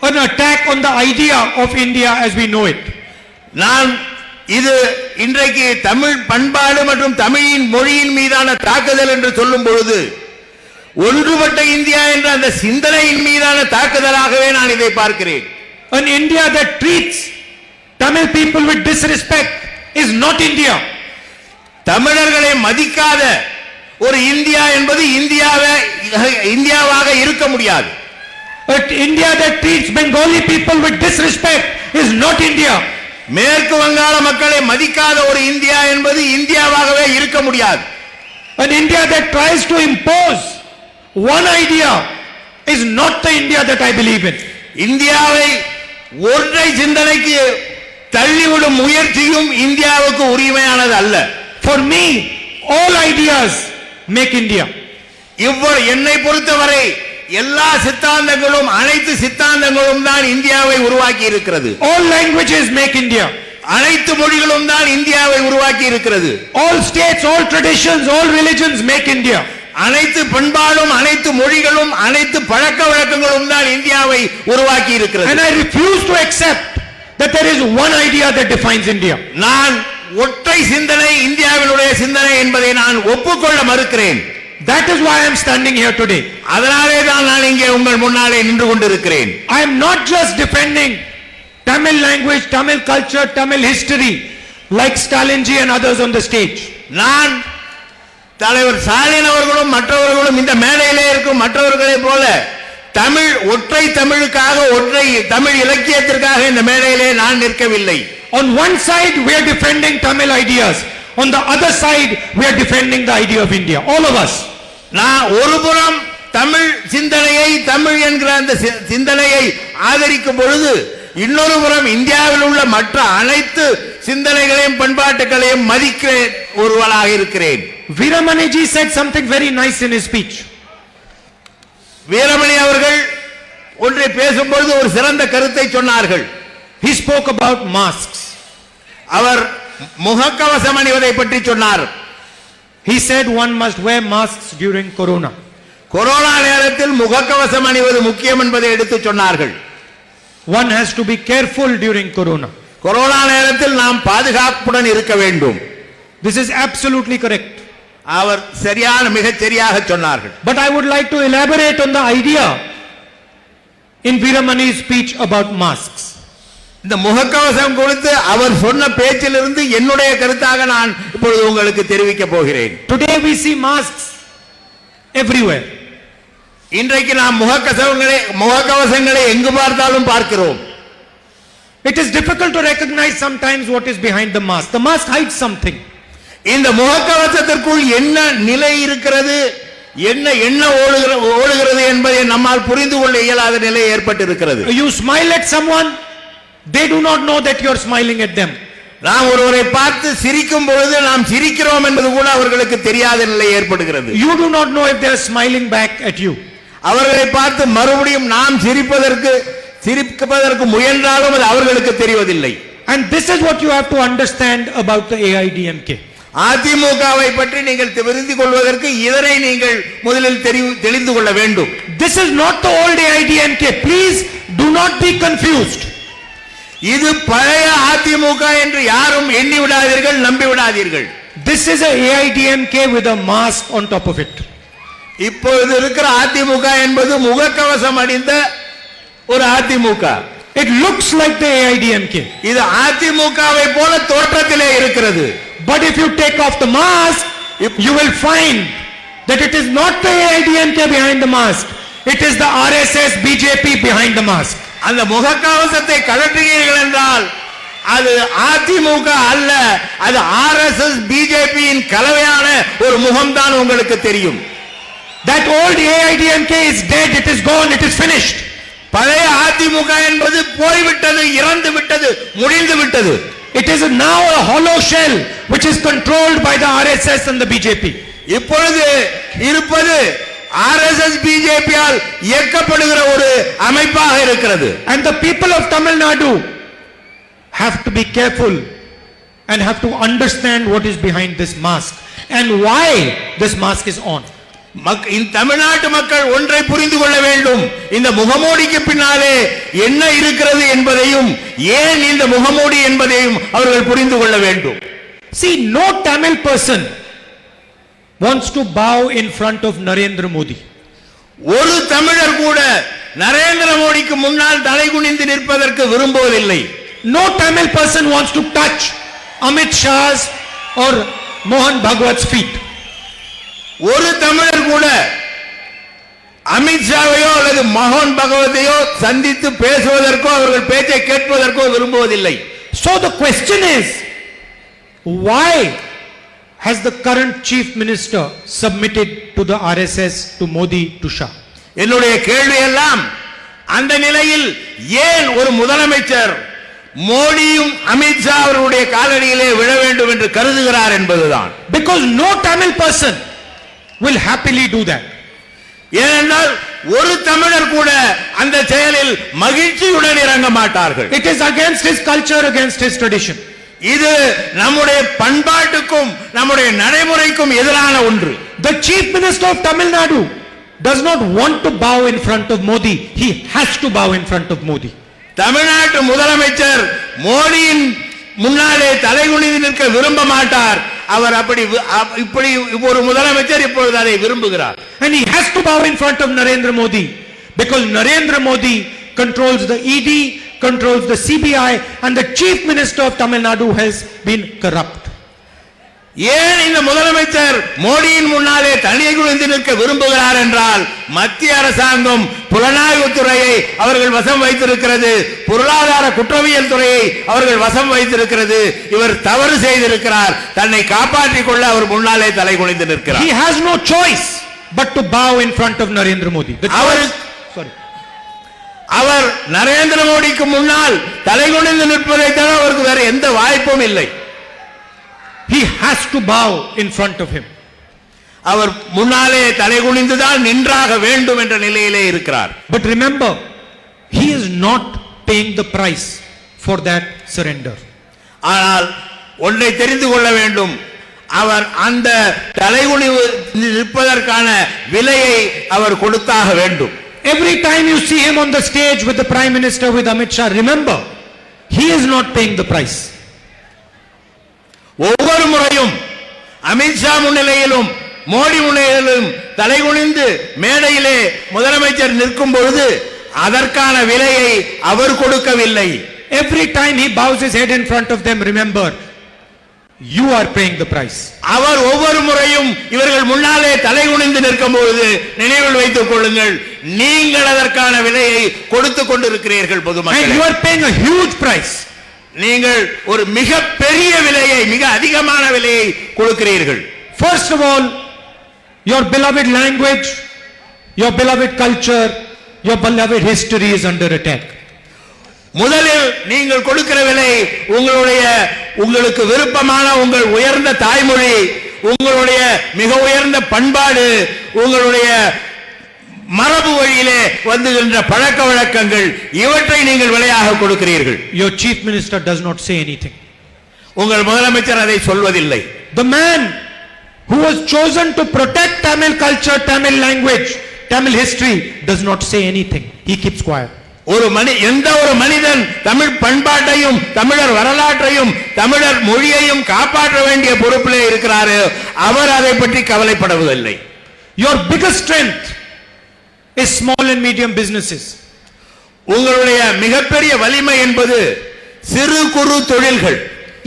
an attack on the idea of India as we know it. நான் இது இன்றைக்கு தமிழ் பண்பாடு மற்றும் தமிழின் மொழியின் மீதான தாக்குதல் என்று சொல்லும் பொழுது ஒன்றுபட்ட இந்தியா என்ற அந்த சிந்தனையின் மீதான தாக்குதலாகவே நான் இதை பார்க்கிறேன். An India that treats Tamil people with disrespect is not India. தமிழர்களை மதிக்காத ஒரு இந்தியா என்பது இந்தியாவாக இருக்க முடியாது. But India that treats Bengali people with disrespect is not India. மேற்கு வங்காள மக்களை மதிக்காத ஒரு இந்தியா என்பது இந்தியாவாகவே இருக்க முடியாது. An India that tries to impose one idea is not the India that I believe in. இந்தியாவை ஒற்றை சிந்தனைக்கு தள்ளிவிடும் முயற்சியும் இந்தியாவுக்கு உரிமையானது அல்ல. For me, all ideas make India. இவ்வளவு என்னை பொறுத்தவரை எல்லா சித்தாந்தங்களும் அனைத்து சித்தாந்தங்களும் தான் இந்தியாவை உருவாக்கி இருக்கிறது. All languages make India. அனைத்து மொழிகளும் தான் இந்தியாவை உருவாக்கி இருக்கிறது. All states, all traditions, all religions make India. அனைத்து பண்பாடும் அனைத்து மொழிகளும் அனைத்து பழக்க வழக்கங்களும் தான் இந்தியாவை உருவாக்கி இருக்கிறது. And I refuse to accept that there is one idea that defines India. நான் ஒற்றை சிந்தனை இந்தியாவினுடைய சிந்தனை என்பதை நான் ஒப்புக்கொள்ள மறுக்கிறேன். That is why I am standing here today. அதனாலே தான் நான் இங்கே உங்கள் முன்னாலே நின்று கொண்டிருக்கிறேன். I am not just defending Tamil language, Tamil culture, Tamil history like Stalinji and others on the stage. நான் தலைவர் ஸ்டாலின் அவர்களும் மற்றவர்களும் இந்த மேடையிலே இருக்கும் மற்றவர்களைப் போல தமிழ் ஒற்றை தமிழுக்காக ஒற்றை தமிழ் இலக்கியத்திற்காக இந்த மேடையிலே நான் நிற்கவில்லை. On one side we are defending Tamil ideas, On the other side, we are defending the idea of India, all of us. நான் ஒருபுறம் தமிழ் சிந்தனையை, தமிழ் என்கிற அந்த சிந்தனையை ஆதரிக்கும் பொழுது, இன்னொரு புறம் இந்தியாவில் உள்ள மற்ற அனைத்து சிந்தனைகளையும் பண்பாட்டுகளையும் மதிக்கிற ஒருவராக இருக்கிறேன். Veeramani ji said something very nice in his speech. Veeramani அவர்கள் ஒன்றை பேசும்பொழுது ஒரு சிறந்த கருத்தை சொன்னார்கள். He spoke about masks. அவர் முகக்கவசம் அணிவதை பற்றி சொன்னார். He said one must wear masks during corona. Corona நேரத்தில் முகக்கவசம் அணிவது முக்கியம் என்பதை எடுத்து சொன்னார்கள். One has to be careful during corona. Corona நேரத்தில் நாம் பாதுகாப்புடன் இருக்க வேண்டும். This is absolutely correct. அவர் மிகச் சரியாக சொன்னார்கள். But I would like to elaborate on the idea in Veeramani's speech about masks. இந்த முகக்கவசம் குறித்து அவர் சொன்ன பேச்சிலிருந்து என்னுடைய கருத்தாக நான் இப்பொழுது உங்களுக்கு தெரிவிக்க போகிறேன். Today we see masks everywhere. இன்றைக்கு நாம் முகக்கவசங்களை எங்கு பார்த்தாலும் பார்க்கிறோம். It is difficult to recognize sometimes what is behind the mask. The mask hides something. இந்த முகக்கவசத்திற்குள் என்ன நிலை இருக்கிறது, என்ன ஓடுகிறது என்பதை நம்மால் புரிந்து கொள்ள இயலாத நிலை ஏற்பட்டிருக்கிறது. You smile at someone, they do not know that you are smiling at them. நாம் ஒருவரை பார்த்து சிரிக்கும் பொழுது நாம் சிரிக்கிறோம் என்பது கூட அவர்களுக்கு தெரியாத நிலை ஏற்படுகிறது. You do not know if they are smiling back at you. அவர்களை பார்த்து மறுபடியும் நாம் சிரிப்பதற்கு முயன்றாலும் அது அவர்களுக்கு தெரிவதில்லை. And this is what you have to understand about the AIDMK. அதிமுகவை பற்றி நீங்கள் தெரிந்து கொள்வதற்கு இதனை நீங்கள் முதலில் தெரிந்து கொள்ள வேண்டும். This is not the old AIDMK. Please do not be confused. இது பழைய அதிமுக என்று யாரும் எண்ணி விடாதீர்கள், நம்பி விடாதீர்கள். This is a AIDMK with a mask on top of it. இப்பொழுது இருக்கிற அதிமுக என்பது முகக்கவசம் அணிந்த ஒரு AIADMK. It looks like the AIDMK. இது அதிமுகவை போல தோற்றத்திலே இருக்கிறது. But if you take off the mask, you will find that it is not the AIDMK behind the mask. It is the RSS BJP behind the mask. அந்த முகக்கவசத்தை கழற்றுகிறீர்கள் என்றால் அது அதிமுக அல்ல, அது RSS BJPயின் கலவையான ஒரு முகம்தான் உங்களுக்கு தெரியும். That old AIDMK is dead, it is gone, it is finished. பழைய அதிமுக என்பது போய்விட்டது, இறந்து விட்டது, முடிந்து விட்டது. It is now a hollow shell which is controlled by the RSS and the BJP. இப்பொழுது இருப்பது RSS BJP ஆல் இயக்கப்படுகிற ஒரு அமைப்பாக இருக்கிறது. And the people of Tamil Nadu have to be careful and have to understand what is behind this mask and why this mask is on. தமிழ்நாட்டு மக்கள் ஒன்றை புரிந்து கொள்ள வேண்டும். இந்த முகமூடிக்கு பின்னாலே என்ன இருக்கிறது என்பதையும், ஏன் இந்த முகமூடி என்பதையும் அவர்கள் புரிந்து கொள்ள வேண்டும். See, no Tamil person wants to bow in front of Narendra Modi. ஒரு தமிழர் கூட நரேந்திர மோடிக்கு முன்னால் தலை குனிந்து நிற்பதற்கு விரும்புவதில்லை. No Tamil person wants to touch Amit Shah's or Mohan Bhagwat's feet. ஒரு தமிழர் கூட அமித்ஷாவையோ அல்லது மோகன் பகவத்தையோ சந்தித்து பேசுவதற்கோ அவர்கள் பேச்சை கேட்பதற்கோ விரும்புவதில்லை. So the question is, why has the current chief minister submitted to the RSS, to Modi, to Shah? என்னுடைய கேள்வி எல்லாம் அந்த நிலையில் ஏன் ஒரு முதலமைச்சர் மோடியும் அமித்ஷா அவர்களுடைய காலடியிலே விழ வேண்டும் என்று கருதுகிறார் என்பதுதான். Because no Tamil person will happily do that. ஏனென்றால் ஒரு தமிழர் கூட அந்த செயலில் மகிழ்ச்சியுடன் இறங்க மாட்டார்கள். It is against his culture, against his tradition. இது நம்முடைய பண்பாட்டுக்கும் நம்முடைய நடைமுறைக்கும் எதிரான ஒன்று. The chief minister of Tamil Nadu does not want to bow in front of Modi. He has to bow in front of Modi. தமிழ்நாட்டு முதலமைச்சர் மோடியின் முன்னாலே தலைகுனிந்து நிற்க விரும்ப மாட்டார். அவர் இப்படி ஒரு முதலமைச்சர் இப்பொழுது அதை விரும்புகிறார். And he has to bow in front of Narendra Modi because Narendra Modi controls the ED, controls the CBI, and the chief minister of Tamil Nadu has been corrupt. ஏன் இந்த முதலமைச்சர் மோடியின் முன்னாலே தலை குனிந்து நிற்க விரும்புகிறார் என்றால் மத்திய அரசாங்கம் புலனாய்வுத் துறையை அவர்கள் வசம் வைத்திருக்கிறது, பொருளாதார குற்றவியல் துறையை அவர்கள் வசம் வைத்திருக்கிறது. இவர் தவறு செய்திருக்கிறார், தன்னை காப்பாற்றிக் கொள்ள அவர் முன்னாலே தலை குனிந்து நிற்கிறார். He has no choice but to bow in front of Narendra Modi. அவர் நரேந்திர மோடிக்கு முன்னால் தலை குனிந்து நிற்பதை தவிர அவருக்கு வேற எந்த வாய்ப்பும் இல்லை. He has to bow in front of him. அவர் முன்னாலே தலை குனிந்துதான் நின்றாக வேண்டும் என்ற நிலையிலே இருக்கிறார். But remember, he is not paying the price for that surrender. ஆனால் ஒன்றை தெரிந்து கொள்ள வேண்டும், அவர் அந்த தலைகுனிவு நிற்பதற்கான விலையை அவர் கொடுத்தாக வேண்டும். Every time you see him on the stage with the Prime Minister, with Amit Shah, remember, he is not paying the price. ஒவ்வொரு முறையும் அமித்ஷா முன்னிலையிலும் மோடி முன்னிலையிலும் தலைகுனிந்து மேடையிலே முதலமைச்சர் நிற்கும் பொழுது அதற்கான விலையை அவர் கொடுக்கவில்லை. Every time he bows his head in front of them, remember, you are paying the price. அவர் ஒவ்வொரு முறையும் இவர்கள் முன்னாலே தலைகுனிந்து நிற்கும் பொழுது நினைவில் வைத்துக் கொள்ளுங்கள், நீங்கள் அதற்கான விலையை கொடுத்துக் கொண்டிருக்கிறீர்கள் And பொதுமக்களே. you are paying a huge price. நீங்கள் ஒரு மிக பெரிய விலையை, மிக அதிகமான விலையை கொடுக்கிறீர்கள். First of all, your beloved language, your beloved culture, your beloved history is under attack. முதலில் நீங்கள் கொடுக்கிற விலை உங்களுக்கு விருப்பமான உங்கள் உயர்ந்த தாய்மொழி, உங்களுடைய மிக உயர்ந்த பண்பாடு, உங்களுடைய மரபு வழியிலே வந்துகின்ற பழக்க வழக்கங்கள், இவற்றை நீங்கள் விலையாக கொடுக்கிறீர்கள். Your chief minister does not say anything. உங்கள் முதலமைச்சர் அதை சொல்வதில்லை. The man who was chosen to protect Tamil culture, Tamil language, Tamil history does not say anything. He keeps quiet. எந்த ஒரு மனிதன் தமிழ் பண்பாட்டையும் தமிழர் வரலாற்றையும் தமிழர் மொழியையும் காப்பாற்ற வேண்டிய பொறுப்பிலே இருக்கிறாரோ அவர் அதை பற்றி கவலைப்படுவதில்லை. Your biggest strength is small and medium businesses. உங்களுடைய மிகப்பெரிய வலிமை என்பது சிறு குறு தொழில்கள்.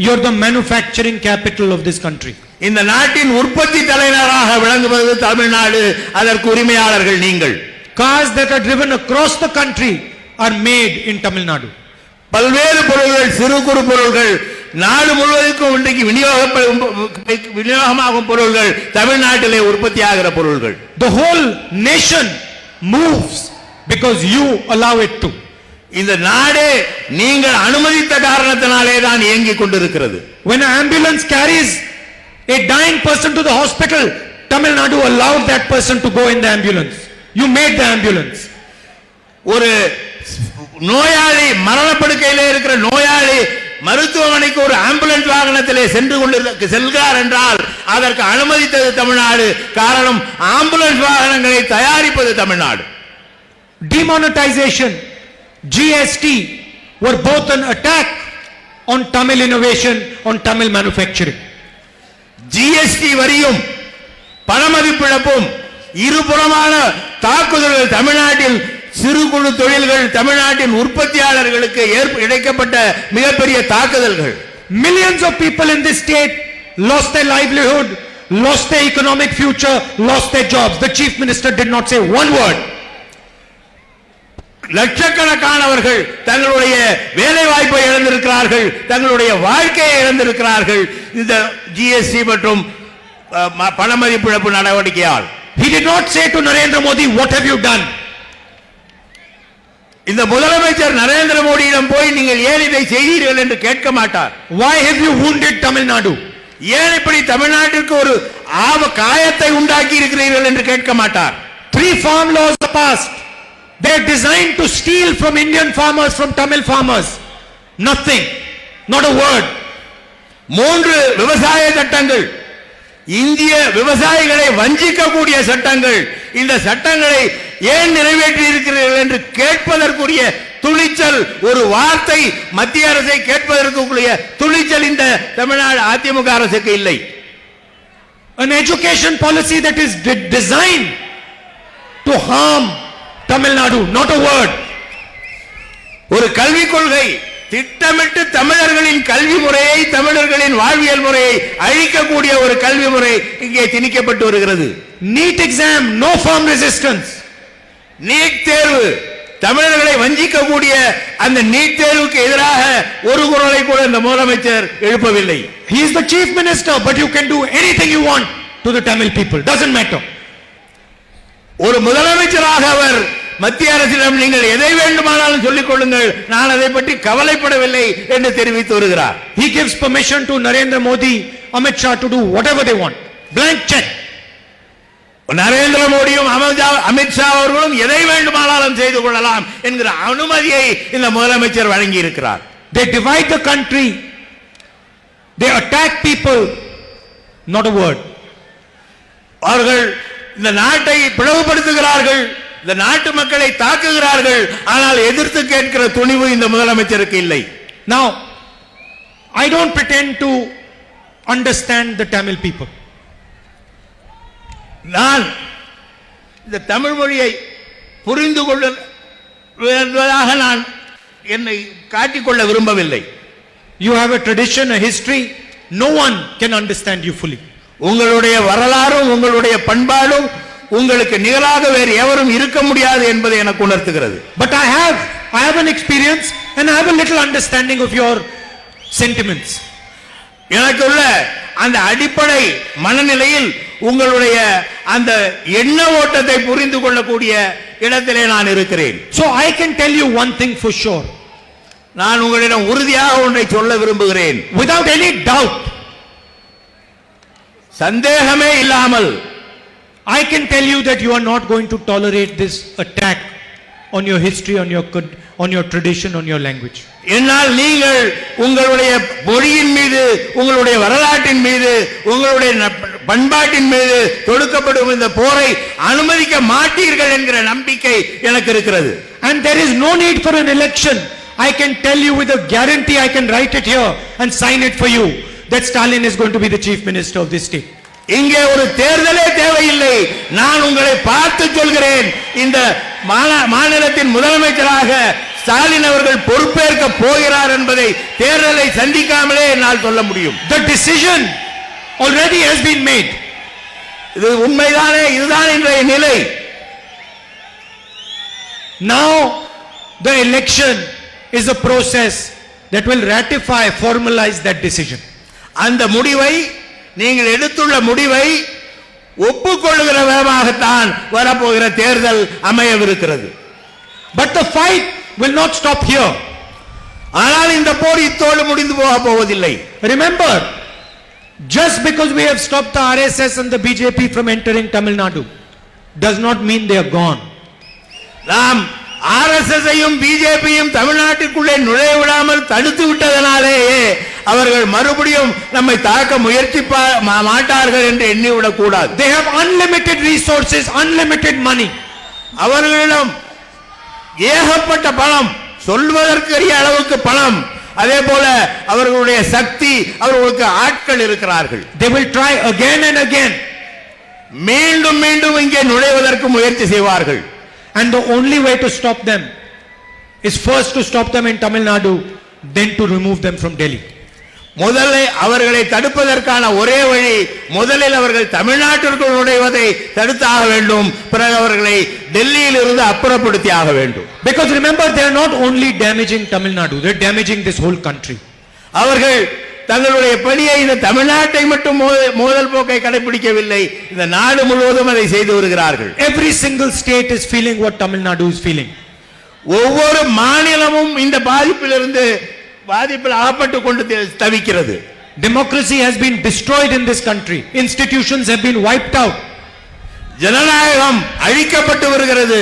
You are the manufacturing capital of this country. இந்த நாட்டின் உற்பத்தி தலைநகராக விளங்குவது தமிழ்நாடு, அதற்கு உரிமையாளர்கள் நீங்கள். Cars that are driven across the country are made in Tamil Nadu. பல்வேறு பொருள்கள், சிறு குறு பொருள்கள், நாடு முழுவதற்கும் இன்றைக்கு விநியோகமாகும் பொருள்கள் தமிழ்நாட்டிலே உற்பத்தி ஆகிற பொருள்கள். The whole nation moves because you allow it to. இந்த நாடே நீங்கள் அனுமதித்த காரணத்தினாலே தான் இயங்கிக் கொண்டிருக்கிறது. When an ambulance carries a dying person to the hospital, Tamil Nadu allowed that person to go in the ambulance. You made the ambulance. ஒரு நோயாளி மரணப்படுக்கையிலே இருக்கிற நோயாளி மருத்துவமனைக்கு ஒரு ஆம்புலன்ஸ் வாகனத்திலே செல்கிறார் என்றால் அதற்கு அனுமதித்தது தமிழ்நாடு. காரணம், ஆம்புலன்ஸ் வாகனங்களை தயாரிப்பது Tamil Nadu. Demonetization, GST were both an attack on Tamil innovation, on Tamil manufacturing. GST வரியும் பணமதிப்பிழப்பும் இருபுறமான தாக்குதல்கள் தமிழ்நாட்டில் சிறு குறு தொழில்கள், தமிழ்நாட்டின் உற்பத்தியாளர்களுக்கு இழைக்கப்பட்ட மிகப்பெரிய தாக்குதல்கள். Millions of people in this state lost their livelihood, lost their economic future, lost their jobs. The chief minister did not say one word. லட்சக்கணக்கானவர்கள் தங்களுடைய வேலை வாய்ப்பை இழந்திருக்கிறார்கள், தங்களுடைய வாழ்க்கையை இழந்திருக்கிறார்கள் இந்த ஜிஎஸ்டி மற்றும் பணமதிப்பிழப்பு நடவடிக்கையால். He did not say to Narendra Modi, what have you done? இந்த முதலமைச்சர் நரேந்திர மோடியிடம் போய் நீங்கள் ஏன் இதை செய்தீர்கள் என்று கேட்க மாட்டார். Why have you wounded Tamil Nadu? ஏன் இப்படி தமிழ்நாட்டிற்கு ஒரு காயத்தை உண்டாக்கி இருக்கிறீர்கள் என்று கேட்க மாட்டார். 3 farm laws are passed. They are designed to steal from Indian farmers, from Tamil farmers. Nothing, not a word. 3 விவசாய சட்டங்கள், இந்திய விவசாயிகளை வஞ்சிக்கக்கூடிய சட்டங்கள். இந்த சட்டங்களை ஏன் நிறைவேற்றி இருக்கிறீர்கள் என்று கேட்பதற்குரிய துணிச்சல், ஒரு வார்த்தை மத்திய அரசை கேட்பதற்குரிய துணிச்சல் இந்த தமிழ்நாடு அதிமுக அரசுக்கு இல்லை. An education policy that is designed to harm Tamil Nadu, not a word. ஒரு கல்விக் கொள்கை திட்டமிட்டு தமிழர்களின் கல்வி முறையை, தமிழர்களின் வாழ்வியல் முறையை அழிக்கக்கூடிய ஒரு கல்வி முறை இங்கே திணிக்கப்பட்டு வருகிறது. NEET exam, no firm resistance. NEET தேர்வு, தமிழர்களை வஞ்சிக்கக்கூடிய அந்த நீட் தேர்வுக்கு எதிராக ஒரு குரலை கூட இந்த முதலமைச்சர் எழுப்பவில்லை. He is the chief minister, but you can do anything you want to the Tamil people. Doesn't matter. ஒரு முதலமைச்சராக அவர் மத்திய அரசிடம் நீங்கள் எதை வேண்டுமானாலும் சொல்லிக் கொள்ளுங்கள், நான் அதை பற்றி கவலைப்படவில்லை என்று தெரிவித்து வருகிறார். He gives permission to Narendra Modi, Amit Shah to do whatever they want. Blank check. Narendra மோடியும் அமித்ஷா அவர்களும் எதை வேண்டுமானாலும் செய்து கொள்ளலாம் என்கிற அனுமதியை இந்த முதலமைச்சர் வழங்கி இருக்கிறார். They divide the country. They attack people. Not a word. அவர்கள் இந்த நாட்டை பிளவுபடுத்துகிறார்கள், இந்த நாட்டு மக்களை தாக்குகிறார்கள், ஆனால் எதிர்த்து கேட்கிற துணிவு இந்த முதலமைச்சருக்கு இல்லை. Now, I don't pretend to understand the Tamil people. நான் இந்த தமிழ் மொழியை புரிந்து கொள்வதாக நான் என்னை காட்டிக்கொள்ள விரும்பவில்லை. You have a tradition, a history. No one can understand you fully. உங்களுடைய வரலாறும் உங்களுடைய பண்பாடும் உங்களுக்கு நிகராக வேறு எவரும் இருக்க முடியாது என்பதை எனக்கு உணர்த்துகிறது. But I have an experience and I have a little understanding of your sentiments. எனக்கு உள்ள அந்த அடிப்படை மனநிலையில் உங்களுடைய அந்த எண்ண ஓட்டத்தை புரிந்து கொள்ளக்கூடிய இடத்திலே நான் இருக்கிறேன். So I can tell you one thing for sure. நான் உங்களிடம் உறுதியாக ஒன்றை சொல்ல விரும்புகிறேன். Without any doubt. சந்தேகமே இல்லாமல் I can tell you that you are not going to tolerate this attack on your history, on your tradition, on your language. என்னால் நீங்கள் உங்களுடைய மொழியின் மீது, உங்களுடைய வரலாற்றின் மீது, உங்களுடைய பண்பாட்டின் மீது தொடுக்கப்படும் இந்த போரை அனுமதிக்க மாட்டீர்கள் என்கிற நம்பிக்கை எனக்கு இருக்கிறது. And there is no need for an election. I can tell you with a guarantee, I can write it here and sign it for you, that Stalin is going to be the chief minister of this state. இங்கே ஒரு தேர்தலே தேவையில்லை. நான் உங்களை பார்த்து சொல்கிறேன், இந்த மாநிலத்தின் முதலமைச்சராக ஸ்டாலின் அவர்கள் பொறுப்பேற்க போகிறார் என்பதை தேர்தலை சந்திக்காமலே என்னால் சொல்ல முடியும். The decision already has been made. இது உண்மைதானே? இதுதான் இன்றைய நிலை. Now the election is a process that will ratify, formalize that decision. அந்த முடிவை, நீங்கள் எடுத்துள்ள முடிவை ஒப்புக்கொள்ளுகிற விதமாகத்தான் வரப்போகிற தேர்தல் அமையவிருக்கிறது. But the fight will not stop here. ஆனால் இந்த போர் இத்தோடு முடிந்து போக போவதில்லை. Remember, just because we have stopped the RSS and the BJP from entering Tamil Nadu does not mean they are gone. நாம் ஆர்எஸ்எஸ்-ஐயும் பிஜேபியும் தமிழ்நாட்டுக்குள்ளே நுழைய விடாமல் தடுத்து விட்டதனாலேயே அவர்கள் மறுபடியும் நம்மை தாக்க முயற்சி மாட்டார்கள் என்று எண்ணிவிடக் கூடாது. They have unlimited resources, unlimited money. அவர்களிடம் ஏகப்பட்ட பணம், சொல்வதற்கரிய அளவுக்கு பணம், அதே போல அவர்களுடைய சக்தி, அவர்களுக்கு ஆட்கள் இருக்கிறார்கள். They will try again and again. மீண்டும் மீண்டும் இங்கே நுழைவதற்கு முயற்சி செய்வார்கள். And the only way to stop them is first to stop them in Tamil Nadu, then to remove them from Delhi. முதலில் அவர்களை தடுப்பதற்கான ஒரே வழி, முதலில் அவர்கள் தமிழ்நாட்டிற்குள் நுழைவதை தடுத்தாக வேண்டும், பிறகு அவர்களை டெல்லியில் இருந்து அப்புறப்படுத்தி ஆக வேண்டும். Because remember, they are not only damaging Tamil Nadu, they are damaging this whole country. அவர்கள் தங்களுடைய பணியை இந்த தமிழ்நாட்டை மட்டும் மோதல் போக்கை கடைபிடிக்கவில்லை, இந்த நாடு முழுவதும் அதை செய்து வருகிறார்கள். Every single state is feeling what Tamil Nadu is feeling. ஒவ்வொரு மாநிலமும் இந்த பாதிப்பில் அகப்பட்டு கொண்டு தவிக்கிறது. Democracy has been destroyed in this country. Institutions have been wiped out. ஜனநாயகம் அழிக்கப்பட்டு வருகிறது,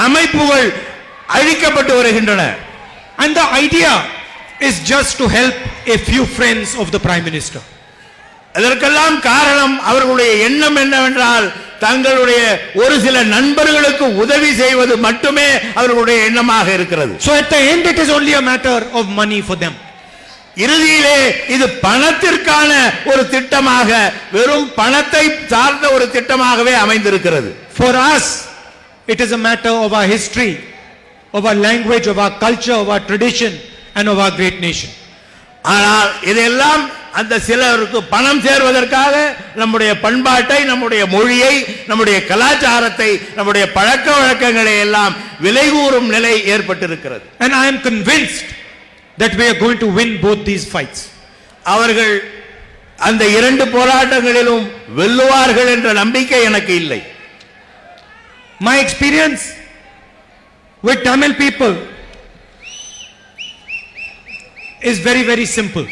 அமைப்புகள் அழிக்கப்பட்டு வருகின்றன. And the idea is just to help a few friends of the Prime Minister. அதற்கெல்லாம் காரணம் அவர்களுடைய எண்ணம் என்னவென்றால், தங்களுடைய ஒரு சில நண்பர்களுக்கு உதவி செய்வது மட்டுமே அவர்களுடைய எண்ணமாக இருக்கிறது. So at the end it is only a matter of money for them. இறுதியிலே இது பணத்திற்கான ஒரு திட்டமாக, வெறும் பணத்தை சார்ந்த ஒரு திட்டமாகவே அமைந்திருக்கிறது. For us it is a matter of our history, of our language, of our culture, of our tradition, and of our great nation. ஆனால் இதெல்லாம் அந்த சிலருக்கு பணம் சேர்வதற்காக நம்முடைய பண்பாட்டை, நம்முடைய மொழியை, நம்முடைய கலாச்சாரத்தை, நம்முடைய பழக்க வழக்கங்களை எல்லாம் விலை கூறும் நிலை ஏற்பட்டிருக்கிறது. And I am convinced that we are going to win both these fights. அவர்கள் அந்த இரண்டு போராட்டங்களிலும் வெல்லுவார்கள் என்ற நம்பிக்கை எனக்கு இல்லை. My experience with Tamil people is very, very simple.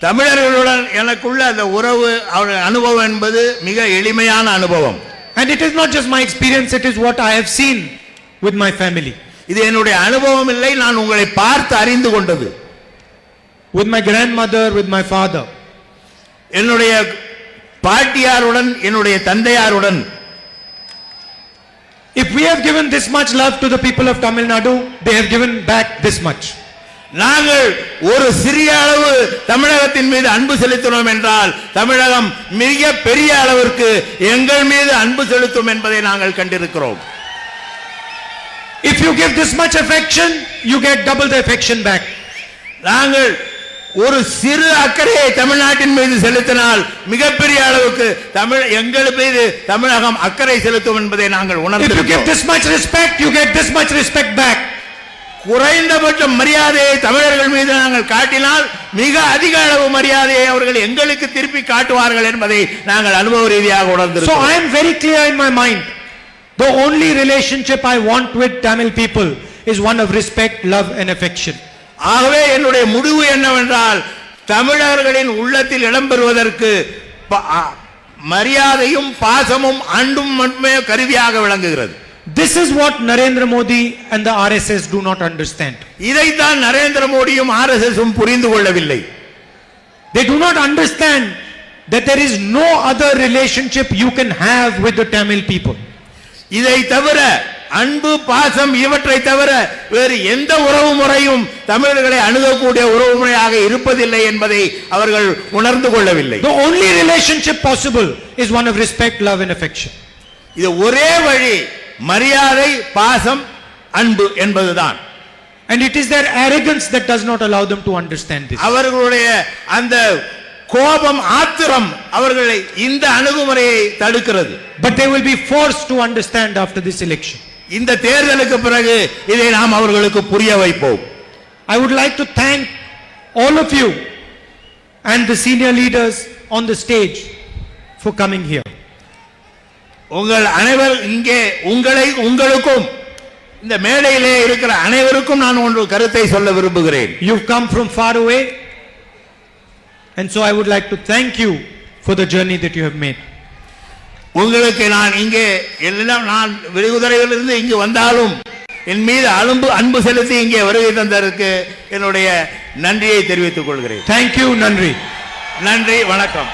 தமிழர்களுடன் எனக்குள்ள அந்த உறவு, அவருடைய அனுபவம் என்பது மிக எளிமையான அனுபவம். And it is not just my experience, it is what I have seen with my family. இது என்னுடைய அனுபவம் இல்லை, நான் உங்களை பார்த்து அறிந்து கொண்டது. With my grandmother, with my father. என்னுடைய பாட்டியாருடன், என்னுடைய தந்தையாருடன். If we have given this much love to the people of Tamil Nadu, they have given back this much. நாங்கள் ஒரு சிறிய அளவு தமிழகத்தின் மீது அன்பு செலுத்தினோம் என்றால் தமிழகம் மிக பெரிய அளவிற்கு எங்கள் மீது அன்பு செலுத்தும் என்பதை நாங்கள் கண்டிருக்கிறோம். If you give this much affection, you get double the affection back. நாங்கள் ஒரு சிறு அக்கறையை தமிழ்நாட்டின் மீது செலுத்தினால் மிகப்பெரிய அளவுக்கு எங்கள் மீது தமிழகம் அக்கறை செலுத்தும் என்பதை நாங்கள் If you give உணர்ந்திருக்கிறோம். this much respect, you get this much respect back. குறைந்தபட்ச மரியாதையை தமிழர்கள் மீது நாங்கள் காட்டினால் மிக அதிக அளவு மரியாதையை அவர்கள் எங்களுக்கு திருப்பி காட்டுவார்கள் என்பதை நாங்கள் அனுபவ ரீதியாக So உணர்ந்திருக்கிறோம். I am very clear in my mind. The only relationship I want with Tamil people is one of respect, love and affection. ஆகவே என்னுடைய முடிவு என்னவென்றால் தமிழர்களின் உள்ளத்தில் இடம்பெறுவதற்கு மரியாதையும் பாசமும் அன்பும் மட்டுமே கருவியாக விளங்குகிறது. This is what Narendra Modi and the RSS do not understand. இதைத்தான் நரேந்திர மோடியும் ஆர்எஸ்எஸும் புரிந்து கொள்ளவில்லை. They do not understand that there is no other relationship you can have with the Tamil people. இதை தவிர அன்பு, பாசம் இவற்றை தவிர வேறு எந்த உறவு முறையும் தமிழர்களை அணுகக்கூடிய உறவு முறையாக இருப்பதில்லை என்பதை அவர்கள் உணர்ந்து கொள்ளவில்லை. The only relationship possible is one of respect, love and affection. இது ஒரே வழி, மரியாதை, பாசம், அன்பு என்பதுதான். And it is their arrogance that does not allow them to understand this. அவர்களுடைய அந்த கோபம், ஆத்திரம் அவர்களை இந்த அணுகுமுறையை தடுக்கிறது. But they will be forced to understand after this election. இந்த தேர்தலுக்கு பிறகு இதை நாம் அவர்களுக்கு புரிய வைப்போம். I would like to thank all of you and the senior leaders on the stage for coming here. உங்கள் அனைவர் இங்கே உங்களுக்கும் இந்த மேடையிலே இருக்கிற அனைவருக்கும் நான் ஒரு கருத்தை சொல்ல விரும்புகிறேன். You've come from far away, and so I would like to thank you for the journey that you have made. உங்களுக்கு நான் இங்கே எல்லாம் நான் வெளிகுதிரையிலிருந்து இங்கு வந்தாலும் என் மீது அன்பு செலுத்தி இங்கே வருகை தந்ததற்கு என்னுடைய நன்றியை தெரிவித்துக் கொள்கிறேன். Thank you, Nandri. நன்றி, வணக்கம்.